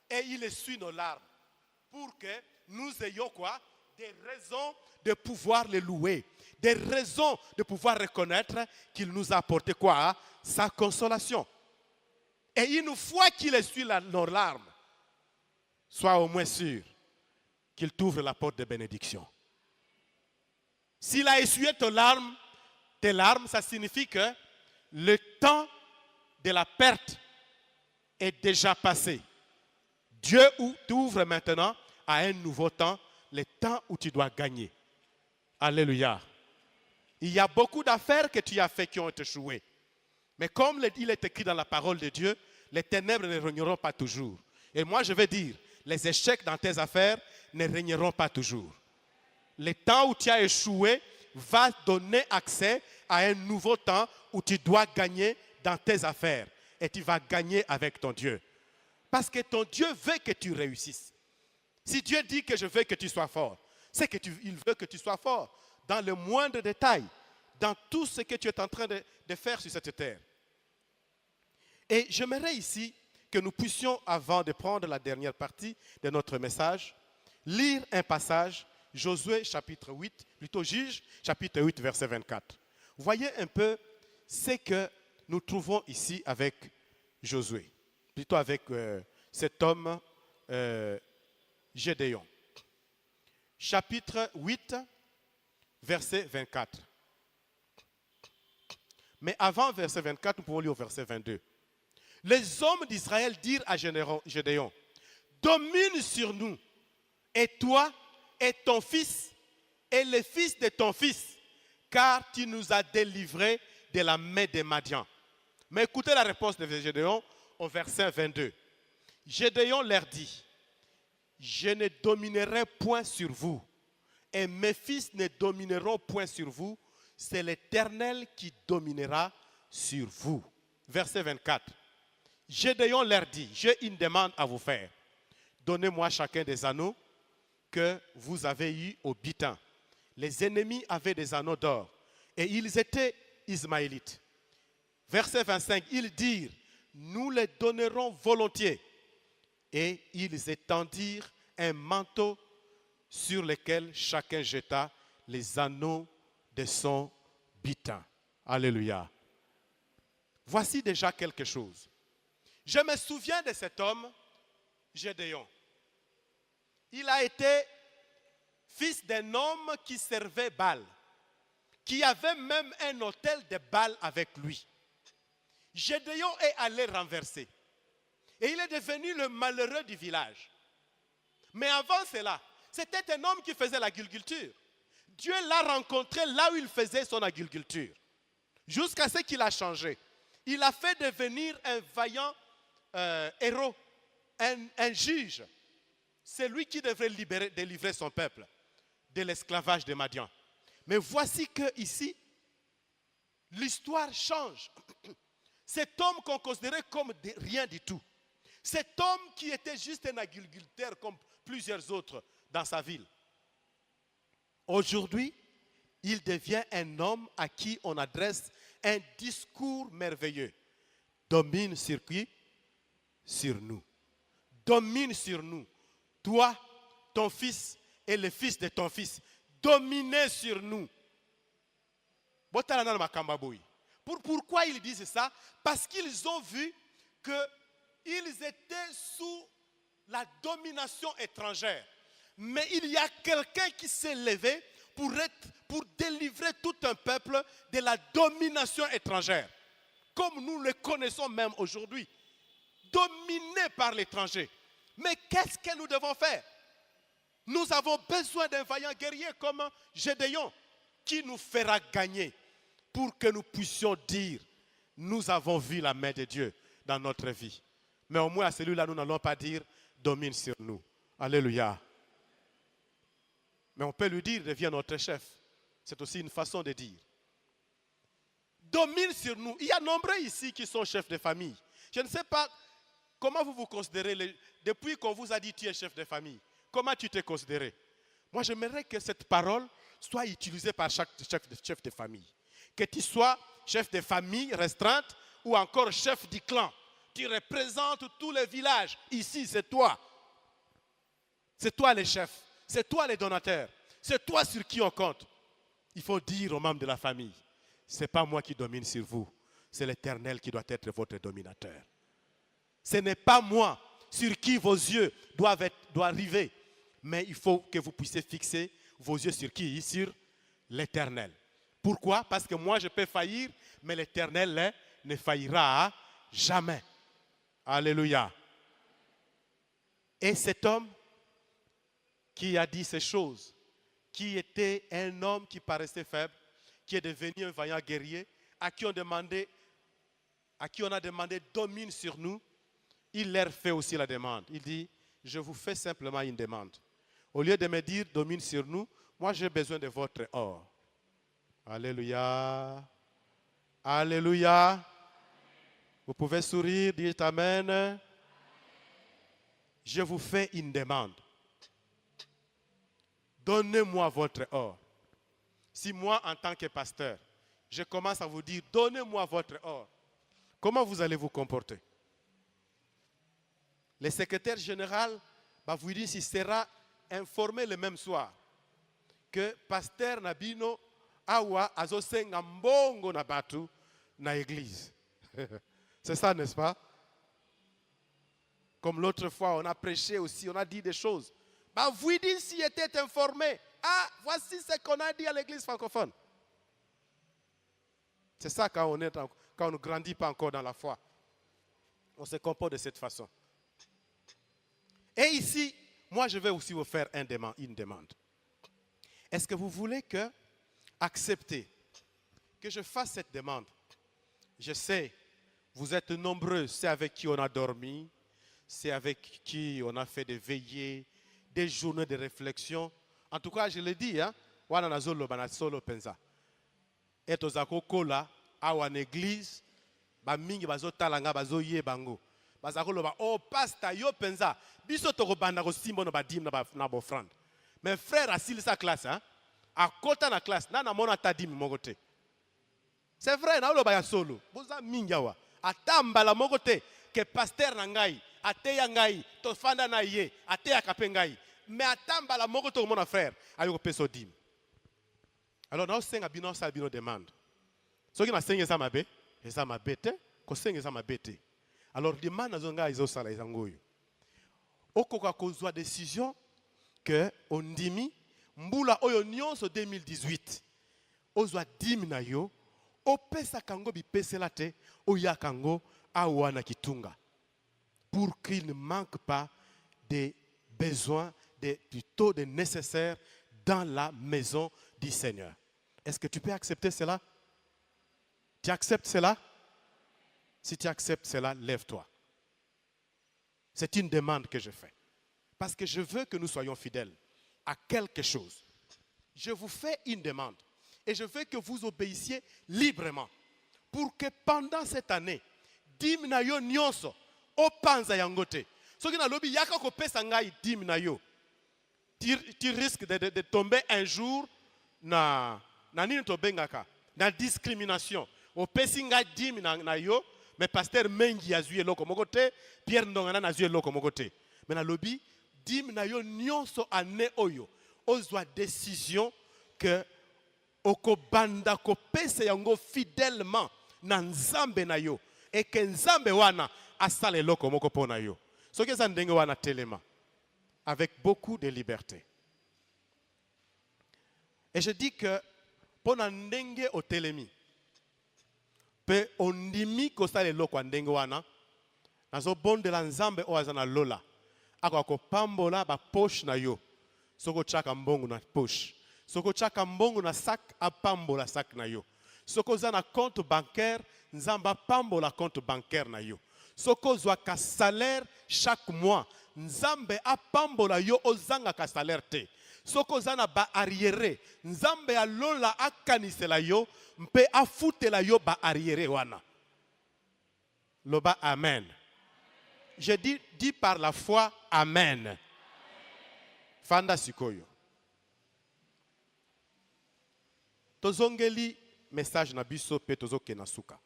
et il essuie nos larmes pour que nous ayons quoi? Des raisons de pouvoir le louer, des raisons de pouvoir reconnaître qu'il nous a apporté quoi? Sa consolation. Et une fois qu'il essuie nos larmes, sois au moins sûr qu'il t'ouvre la porte de bénédiction. S'il a essuyé tes larmes, ça signifie que le temps de la perte est déjà passé. Dieu t'ouvre maintenant à un nouveau temps, le temps où tu dois gagner. Alléluia. Il y a beaucoup d'affaires que tu as fait qui ont échoué. Mais comme il est écrit dans la parole de Dieu, les ténèbres ne régneront pas toujours. Et moi je vais dire, les échecs dans tes affaires ne régneront pas toujours. Le temps où tu as échoué va donner accès à un nouveau temps où tu dois gagner dans tes affaires. Et tu vas gagner avec ton Dieu. Parce que ton Dieu veut que tu réussisses. Si Dieu dit que je veux que tu sois fort, c'est qu'il veut que tu sois fort dans le moindre détail, dans tout ce que tu es en train de faire sur cette terre. Et j'aimerais ici que nous puissions, avant de prendre la dernière partie de notre message, lire un passage, Josué chapitre 8, plutôt Juge chapitre 8, verset 24. Voyez un peu ce que nous trouvons ici avec Josué, plutôt avec cet homme Gédéon. Chapitre 8, verset 24. Mais avant verset 24, nous pouvons lire au verset 22. Les hommes d'Israël dirent à Gédéon, domine sur nous, et toi et ton fils, et le fils de ton fils, car tu nous as délivrés de la main des Madians. Mais écoutez la réponse de Gédéon au verset 22. Gédéon leur dit, je ne dominerai point sur vous, et mes fils ne domineront point sur vous, c'est l'Éternel qui dominera sur vous. Verset 24. Gédéon leur dit, j'ai une demande à vous faire. Donnez-moi chacun des anneaux que vous avez eus au butin. Les ennemis avaient des anneaux d'or et ils étaient ismaélites. Verset 25, ils dirent, nous les donnerons volontiers. Et ils étendirent un manteau sur lequel chacun jeta les anneaux de son butin. Alléluia. Voici déjà quelque chose. Je me souviens de cet homme, Gédéon. Il a été fils d'un homme qui servait Baal, qui avait même un autel de Baal avec lui. Gédéon est allé renverser. Et il est devenu le malheureux du village. Mais avant cela, c'était un homme qui faisait l'agriculture. Dieu l'a rencontré là où il faisait son agriculture. Jusqu'à ce qu'il a changé. Il a fait devenir un vaillant héros, un juge. C'est lui qui devrait délivrer son peuple de l'esclavage des Madians. Mais voici que ici, l'histoire change. Cet homme qu'on considérait comme rien du tout. Cet homme qui était juste un agriculteur comme plusieurs autres dans sa ville. Aujourd'hui, il devient un homme à qui on adresse un discours merveilleux. Domine sur qui? Sur nous. Domine sur nous. Toi, ton fils et le fils de ton fils. Dominez sur nous. Pourquoi ils disent ça? Parce qu'ils ont vu qu'ils étaient sous la domination étrangère. Mais il y a quelqu'un qui s'est levé pour délivrer tout un peuple de la domination étrangère. Comme nous le connaissons même aujourd'hui. Dominé par l'étranger. Mais qu'est-ce que nous devons faire? Nous avons besoin d'un vaillant guerrier comme Gédéon qui nous fera gagner pour que nous puissions dire nous avons vu la main de Dieu dans notre vie. Mais au moins à celui-là, nous n'allons pas dire domine sur nous. Alléluia. Mais on peut lui dire deviens notre chef. C'est aussi une façon de dire. Domine sur nous. Il y a nombreux ici qui sont chefs de famille. Je ne sais pas comment vous vous considérez depuis qu'on vous a dit tu es chef de famille. Comment tu t'es considéré? Moi, j'aimerais que cette parole soit utilisée par chaque chef de famille. Que tu sois chef de famille restreinte ou encore chef du clan. Tu représentes tous les villages. Ici, c'est toi. C'est toi le chef. C'est toi le donateur. C'est toi sur qui on compte. Il faut dire aux membres de la famille, ce n'est pas moi qui domine sur vous. C'est l'Éternel qui doit être votre dominateur. Ce n'est pas moi sur qui vos yeux doivent arriver. Mais il faut que vous puissiez fixer vos yeux sur qui? Sur l'Éternel. Pourquoi? Parce que moi je peux faillir, mais l'Éternel ne faillira jamais. Alléluia. Et cet homme qui a dit ces choses, qui était un homme qui paraissait faible, qui est devenu un vaillant guerrier, à qui on a demandé domine sur nous, il leur fait aussi la demande. Il dit, je vous fais simplement une demande. Au lieu de me dire domine sur nous, moi j'ai besoin de votre or. Alléluia. Alléluia. Vous pouvez sourire, dire Amen. Je vous fais une demande. Donnez-moi votre or. Si moi, en tant que pasteur, je commence à vous dire, donnez-moi votre or, comment vous allez vous comporter? Le secrétaire général va vous dire s'il sera informé le même soir que pasteur Nabino awa azosenga mbongo na batu na église. C'est ça, n'est-ce pas? Comme l'autre fois, on a prêché aussi, on a dit des choses. Bah, vous dites s'il était informé. Ah, voici ce qu'on a dit à l'église francophone. C'est ça quand on ne grandit pas encore dans la foi. On se comporte de cette façon. Et ici, moi je vais aussi vous faire une demande. Est-ce que vous voulez accepter que je fasse cette demande? Je sais, vous êtes nombreux, c'est avec qui on a dormi, c'est avec qui on a fait des veillées, des journées de réflexion. En tout cas, je le dis, wana nazolo banasolo penza. Et tozako kola awa en église, ba mingi bazotalanga bazoye bango. Bazako loba oh pasteur yo penza, biso toko banda ko simbo no badim na bofrande. Mais frère asili sa classe a kota na classe na na mona tadim mogote. C'est vrai na loba ya solo. Boza mingi awa. Atamba la mogote que pasteur na ngai, ateya ngai, to fanda na ye, ateya kapengai. Mais atamba la mogote ko mona frère, ayo ko peso dim. Alors na osenga bino sa bino demande. Soki na senga za mabe, eza mabete, ko senga za mabete. Alors demande nazonga izo sala izangoyo. Okoka kozwa décision que ondimi mbula oyo nyonso 2018 ozwa dim na yo opesa kango bipesela te oya kango awa na kitunga pour qu'il ne manque pas des besoins plutôt des nécessaires dans la maison du Seigneur. Est-ce que tu peux accepter cela? Tu acceptes cela? Si tu acceptes cela, lève-toi. C'est une demande que je fais. Parce que je veux que nous soyons fidèles à quelque chose. Je vous fais une demande. Et je veux que vous obéissiez librement. Pour que pendant cette année, dim na yo nyonso, o panza yangote. Soki na lobi yaka ko pesa ngai dim na yo. Tu risques de tomber un jour na na nini tobengaka na discrimination opesi nga 10 na yo mais pasteur mengi azwi eloko moko te Pierre Ndongana nazwi eloko moko te mais na lobi 10 na yo nyonso ane oyo ozwa décision que okobanda kopesa yango fidèlement na nzambe na yo et que nzambe wana asala eloko moko po na yo soki eza ndenge wana telema avec beaucoup de liberté. Et je dis que pendant ndenge o telemi pe ondimi kosala eloko ya ndenge wana nazobondela nzambe oyo aza na lola akoka kopambola bapoche na yo soki otyaka mbongo na poche soki otyaka mbongo na sak apambola sak na yo soki oza na compte bancaire nzambe apambola compte bancaire na yo soki ozwaka salaire chaque mois nzambe apambola yo ozangaka salaire te soki oza na baarriere nzambe alola akanisela yo mpe afutela yo baarriere wana loba amen. Je dis par la foi amen. Fanda sikoyo. Tozongeli message na biso pe tozoke na suka.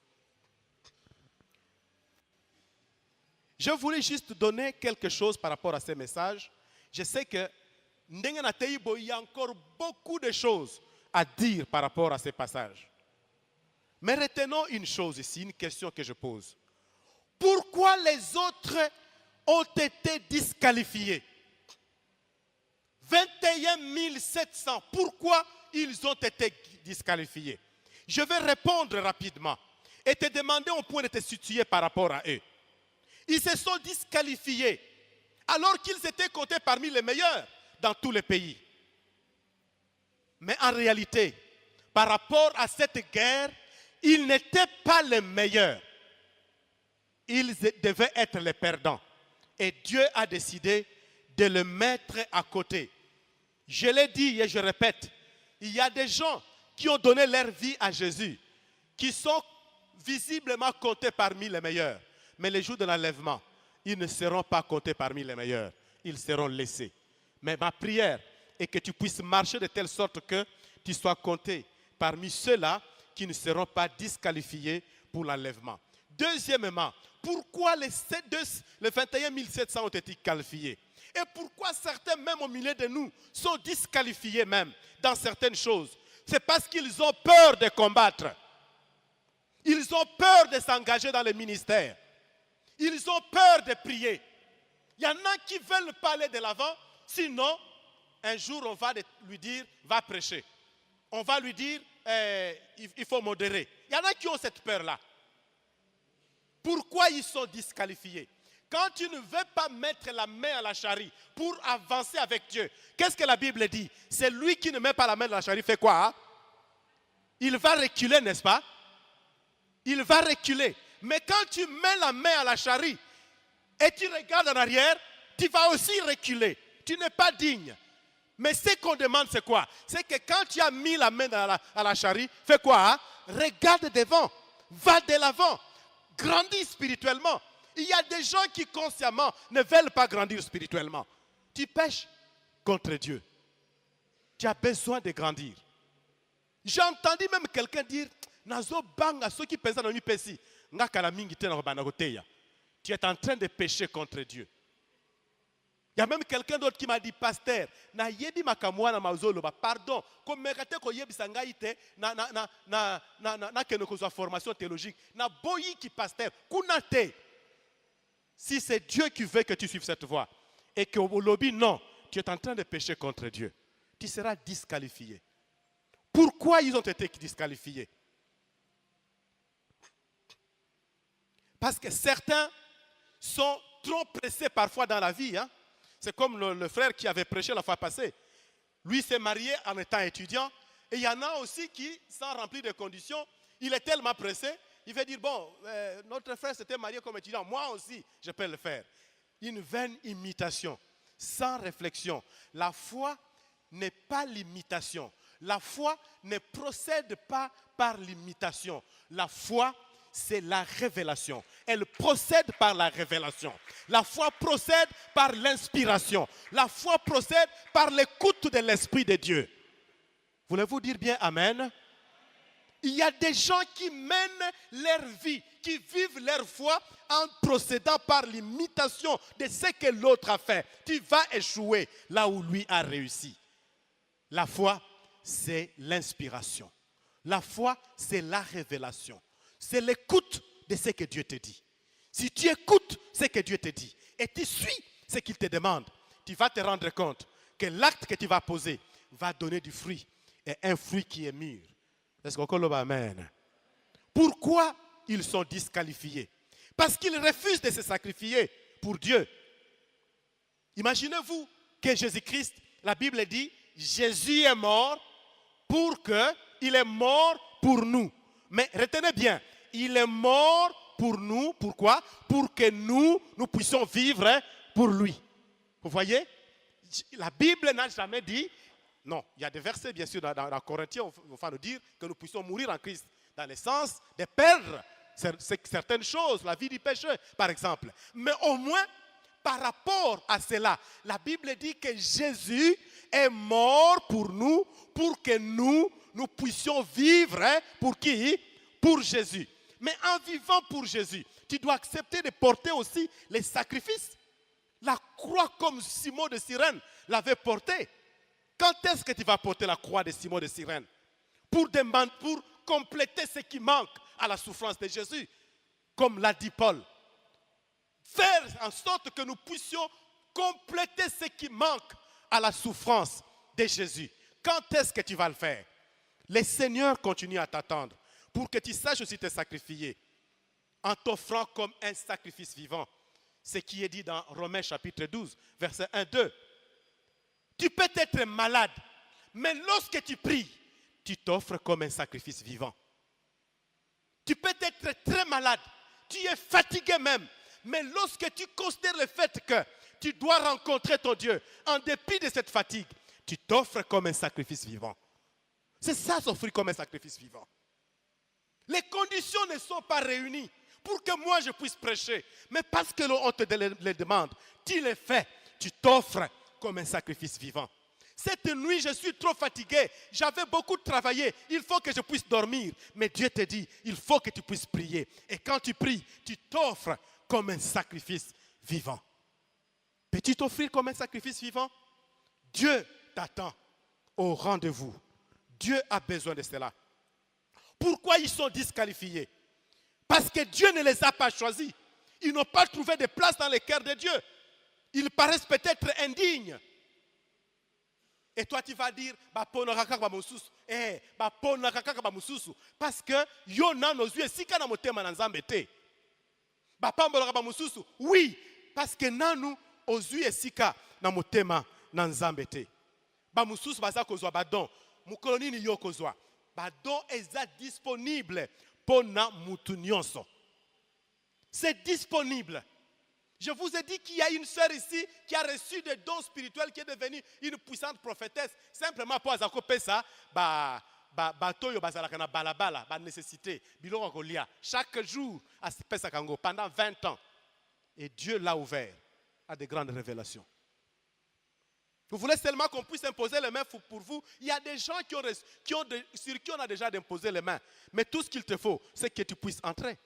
Je voulais juste donner quelque chose par rapport à ces messages. Je sais que ndenge na teibo, il y a encore beaucoup de choses à dire par rapport à ces passages. Mais retenons une chose ici, une question que je pose. Pourquoi les autres ont été disqualifiés? 21 700. Pourquoi ils ont été disqualifiés? Je vais répondre rapidement et te demander au point de te situer par rapport à eux. Ils se sont disqualifiés alors qu'ils étaient comptés parmi les meilleurs dans tous les pays. Mais en réalité, par rapport à cette guerre, ils n'étaient pas les meilleurs. Ils devaient être les perdants. Et Dieu a décidé de le mettre à côté. Je l'ai dit et je répète, il y a des gens qui ont donné leur vie à Jésus, qui sont visiblement comptés parmi les meilleurs. Mais les jours de l'enlèvement, ils ne seront pas comptés parmi les meilleurs. Ils seront laissés. Mais ma prière est que tu puisses marcher de telle sorte que tu sois compté parmi ceux-là qui ne seront pas disqualifiés pour l'enlèvement. Deuxièmement, pourquoi les 21 700 ont été qualifiés? Et pourquoi certains, même au milieu de nous, sont disqualifiés même dans certaines choses? C'est parce qu'ils ont peur de combattre. Ils ont peur de s'engager dans le ministère. Ils ont peur de prier. Il y en a qui veulent pas aller de l'avant, sinon, un jour, on va lui dire, va prêcher. On va lui dire, il faut modérer. Il y en a qui ont cette peur-là. Pourquoi ils sont disqualifiés? Quand tu ne veux pas mettre la main à la charrie pour avancer avec Dieu, qu'est-ce que la Bible dit? C'est lui qui ne met pas la main à la charrie, fait quoi? Hein? Il va reculer, n'est-ce pas? Il va reculer. Mais quand tu mets la main à la charrie et tu regardes en arrière, tu vas aussi reculer. Tu n'es pas digne. Mais ce qu'on demande, c'est quoi? C'est que quand tu as mis la main à la charrie, fais quoi? Hein? Regarde devant. Va de l'avant. Grandis spirituellement. Il y a des gens qui consciemment ne veulent pas grandir spirituellement. Tu pèches contre Dieu. Tu as besoin de grandir. J'ai entendu même quelqu'un dire, Nazo banga ceux qui pèsent dans une pesi. Tu es en train de pécher contre Dieu. Il y a même quelqu'un d'autre qui m'a dit, pasteur, na yebi makamwana mazolo ba pardon, comme mekate ko yebi sangaite na kenoko za formation théologique, na boyi qui pasteur, kunate. Si c'est Dieu qui veut que tu suives cette voie et que au lobby non, tu es en train de pécher contre Dieu, tu seras disqualifié. Pourquoi ils ont été disqualifiés? Parce que certains sont trop pressés parfois dans la vie. Hein? C'est comme le frère qui avait prêché la fois passée. Lui s'est marié en étant étudiant. Et il y en a aussi qui, sans remplir de conditions, il est tellement pressé, il veut dire, bon, notre frère s'était marié comme étudiant, moi aussi, je peux le faire. Une vaine imitation, sans réflexion. La foi n'est pas l'imitation. La foi ne procède pas par l'imitation. La foi, c'est la révélation. Elle procède par la révélation. La foi procède par l'inspiration. La foi procède par l'écoute de l'Esprit de Dieu. Voulez-vous dire bien Amen? Il y a des gens qui mènent leur vie, qui vivent leur foi en procédant par l'imitation de ce que l'autre a fait. Tu vas échouer là où lui a réussi. La foi, c'est l'inspiration. La foi, c'est la révélation. C'est l'écoute de ce que Dieu te dit. Si tu écoutes ce que Dieu te dit et tu suis ce qu'il te demande, tu vas te rendre compte que l'acte que tu vas poser va donner du fruit et un fruit qui est mûr. Est-ce qu'on dit amen? Pourquoi ils sont disqualifiés? Parce qu'ils refusent de se sacrifier pour Dieu. Imaginez-vous que Jésus-Christ, la Bible dit, Jésus est mort il est mort pour nous. Mais retenez bien, il est mort pour nous. Pourquoi? Pour que nous puissions vivre pour lui. Vous voyez? La Bible n'a jamais dit. Non, il y a des versets, bien sûr, dans Corinthiens, on va nous dire que nous puissions mourir en Christ, dans le sens de perdre certaines choses, la vie du péché, par exemple. Mais au moins, par rapport à cela, la Bible dit que Jésus est mort pour nous, pour que nous puissions vivre, pour qui? Pour Jésus. Mais en vivant pour Jésus, tu dois accepter de porter aussi les sacrifices. La croix comme Simon de Cyrène l'avait portée. Quand est-ce que tu vas porter la croix de Simon de Cyrène? Pour compléter ce qui manque à la souffrance de Jésus. Comme l'a dit Paul. Faire en sorte que nous puissions compléter ce qui manque à la souffrance de Jésus. Quand est-ce que tu vas le faire? Le Seigneur continue à t'attendre pour que tu saches aussi te sacrifier en t'offrant comme un sacrifice vivant. Ce qui est dit dans Romains chapitre 12, verset 1-2. Tu peux être malade, mais lorsque tu pries, tu t'offres comme un sacrifice vivant. Tu peux être très malade, tu es fatigué même, mais lorsque tu considères le fait que tu dois rencontrer ton Dieu, en dépit de cette fatigue, tu t'offres comme un sacrifice vivant. C'est ça, s'offrir comme un sacrifice vivant. Les conditions ne sont pas réunies pour que moi je puisse prêcher, mais parce que l'on te les demande, tu les fais, tu t'offres comme un sacrifice vivant. Cette nuit, je suis trop fatigué. J'avais beaucoup travaillé. Il faut que je puisse dormir. Mais Dieu te dit, il faut que tu puisses prier. Et quand tu pries, tu t'offres comme un sacrifice vivant. Peux-tu t'offrir comme un sacrifice vivant? Dieu t'attend au rendez-vous. Dieu a besoin de cela. Pourquoi ils sont disqualifiés? Parce que Dieu ne les a pas choisis. Ils n'ont pas trouvé de place dans le cœur de Dieu. Ils paraissent peut-être indignes. Et toi, tu vas dire, parce que yona nozue sika na motema na nzambe te. Oui, parce que nanu ozue sika na motema na nzambe te. Ba mususu baza kozwa badon, mukolo nini yo kozwa. Badon eza disponible pona mutu nyonso. C'est disponible. Je vous ai dit qu'il y a une sœur ici qui a reçu des dons spirituels, qui est devenue une puissante prophétesse, simplement pour azakope ça, batoyo bazalaka na balabala, ba nécessité, biloko kolia, chaque jour, à pesa kango, pendant 20 ans. Et Dieu l'a ouvert à de grandes révélations. Vous voulez seulement qu'on puisse imposer les mains pour vous? Il y a des gens sur qui on a déjà imposé les mains. Mais tout ce qu'il te faut, c'est que tu puisses entrer.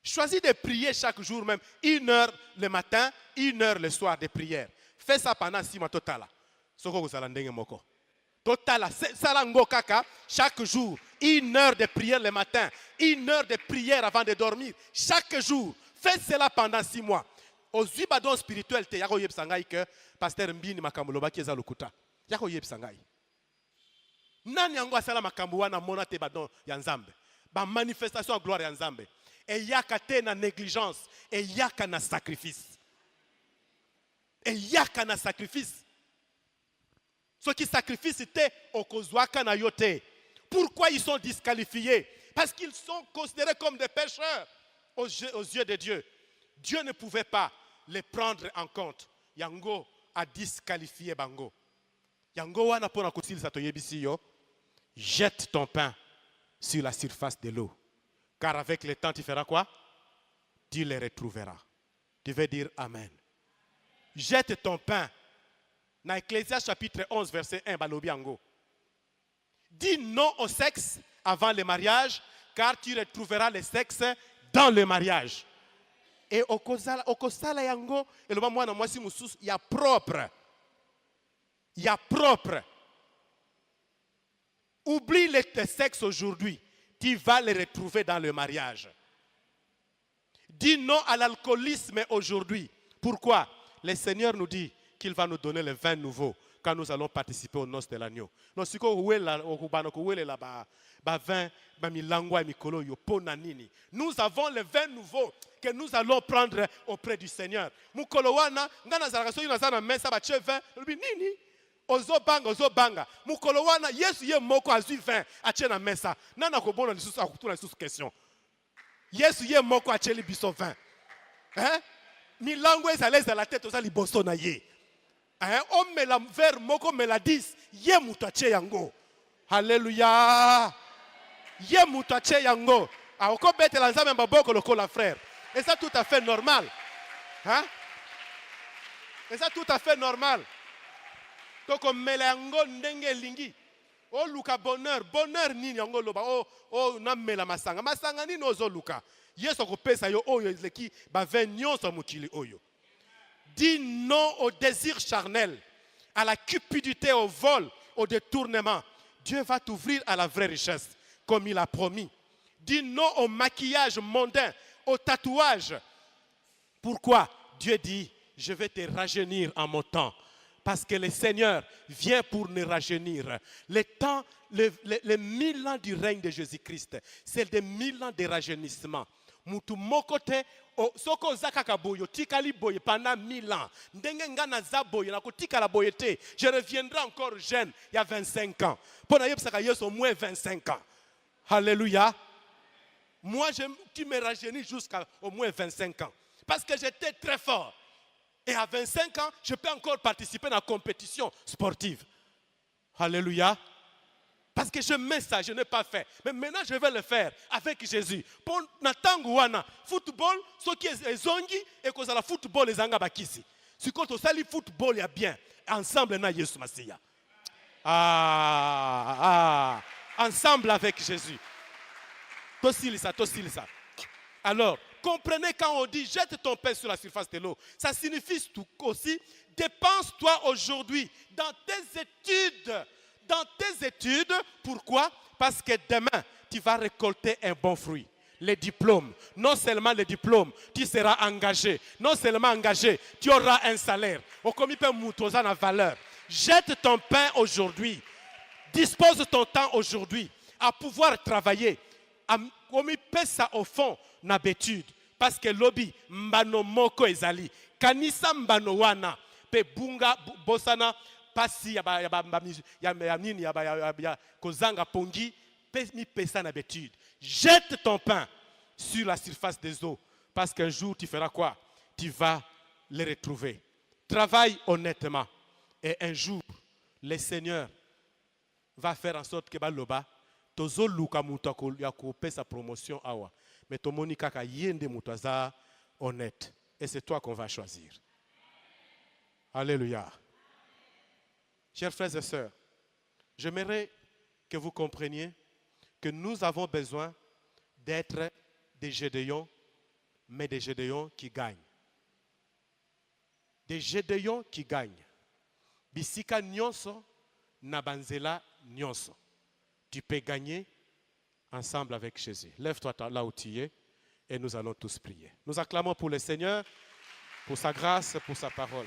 Choisis de prier chaque jour même, 1 heure le matin, 1 heure le soir de prière. Fais ça pendant 6 mois total. Total, salango kaka, chaque jour, 1 heure de prière le matin, 1 heure de prière avant de dormir, chaque jour. Fais cela pendant 6 mois. Aux badon spirituel, te yako yeb sangai que pasteur Mbini makambuloba kieza lokuta. Yako yeb sangai. Nani yango asala makambu wana mona te badon ya nzambe. Ba manifestation à gloire ya nzambe. Et yaka te na négligence, et yaka na sacrifice. Et yaka na sacrifice. Ce qui sacrifice c'était okozwaka na yote. Pourquoi ils sont disqualifiés? Parce qu'ils sont considérés comme des pécheurs aux yeux de Dieu. Dieu ne pouvait pas les prendre en compte. Yango a disqualifié bango. Yango wana pona kosil sa toyebisi yo. Jette ton pain sur la surface de l'eau. Car avec le temps, tu feras quoi? Tu les retrouveras. Tu veux dire Amen. Jette ton pain. Dans Ecclésiaste chapitre 11, verset 1, balobi ango. Dis non au sexe avant le mariage, car tu retrouveras le sexe dans le mariage. Et au kosala yango, et le mwana mwasi mususu, il y a propre. Il y a propre. Oublie le sexe aujourd'hui, tu vas le retrouver dans le mariage. Dis non à l'alcoolisme aujourd'hui. Pourquoi? Le Seigneur nous dit qu'il va nous donner le vin nouveau quand nous allons participer aux noces de l'agneau. Nous avons le vin nouveau que nous allons prendre auprès du Seigneur. Ozobanga. Mukolo wana Yesu ye moko azui vin atie na mesa. Nana ko bona lisusu akutuna lisusu question. Yesu ye moko acheli biso vin. Hein? Milango ezaleza la tête oza liboso na ye. Hein? On me la ver moko me la 10. Ye mutu atie yango. Alléluia. Ye mutu atie yango. Aoko bete la nzambe mbaboko lokola frère. Et ça tout à fait normal. Hein? Et ça tout à fait normal. Toko melango ndenge lingi. O luka bonheur, bonheur nini yango loba. O na mela masanga. Masanga nini ozo luka. Yeso ko pesa yo oyo leki ba vin nyonso mukili oyo. Dis non au désir charnel, à la cupidité, au vol, au détournement. Dieu va t'ouvrir à la vraie richesse, comme il a promis. Dis non au maquillage mondain, au tatouage. Pourquoi? Dieu dit, je vais te rajeunir en mon temps. Parce que le Seigneur vient pour nous rajeunir. Le temps, les 1000 ans du règne de Jésus-Christ, c'est des 1000 ans de rajeunissement. Mutu mokote soko zakaka boyo tikali boye pendant 1000 ans. Ndenge ngana za boye na kotika la boyete. Je reviendrai encore jeune, il y a 25 ans. Pour yebsaka yeso au moins 25 ans. Alléluia. Moi tu me rajeunis jusqu'à au moins 25 ans parce que j'étais très fort. Et à 25 ans, je peux encore participer à la compétition sportive. Alléluia. Parce que je mets ça, je n'ai pas fait. Mais maintenant, je vais le faire avec Jésus. Pour Natangouana, football, ce qui est zongi, et que la football, les anga bakisi. Si quand on sali football, il y a bien. Ensemble, na Yesu Masiya. Ensemble avec Jésus. Tosilisa. Alors, comprenez quand on dit jette ton pain sur la surface de l'eau. Ça signifie tout aussi, dépense-toi aujourd'hui dans tes études. Dans tes études, pourquoi? Parce que demain, tu vas récolter un bon fruit. Les diplômes, non seulement les diplômes, tu seras engagé. Non seulement engagé, tu auras un salaire. Au comité Moutosa na valeur. Jette ton pain aujourd'hui. Dispose ton temps aujourd'hui à pouvoir travailler. Comme il pèse ça au fond, n'habitude. Parce que lobby, mbano moko ezali. Kanisa mbano wana. Pe bunga, bosana, pasi, kozanga pongi, mi pesa n'habitude. Jette ton pain sur la surface des eaux. Parce qu'un jour, tu feras quoi? Tu vas les retrouver. Travaille honnêtement. Et un jour, le Seigneur va faire en sorte que baloba, tozo luka mutako ya kope sa promotion awa. Mais ton monika ka yende mutaza honnête. Et c'est toi qu'on va choisir. Alléluia. Chers frères et sœurs, j'aimerais que vous compreniez que nous avons besoin d'être des Gédéons, mais des Gédéons qui gagnent. Des Gédéons qui gagnent. Bisika nyonso, nabanzela nyonso. Tu peux gagner ensemble avec Jésus. Lève-toi là où tu es et nous allons tous prier. Nous acclamons pour le Seigneur, pour sa grâce, pour sa parole.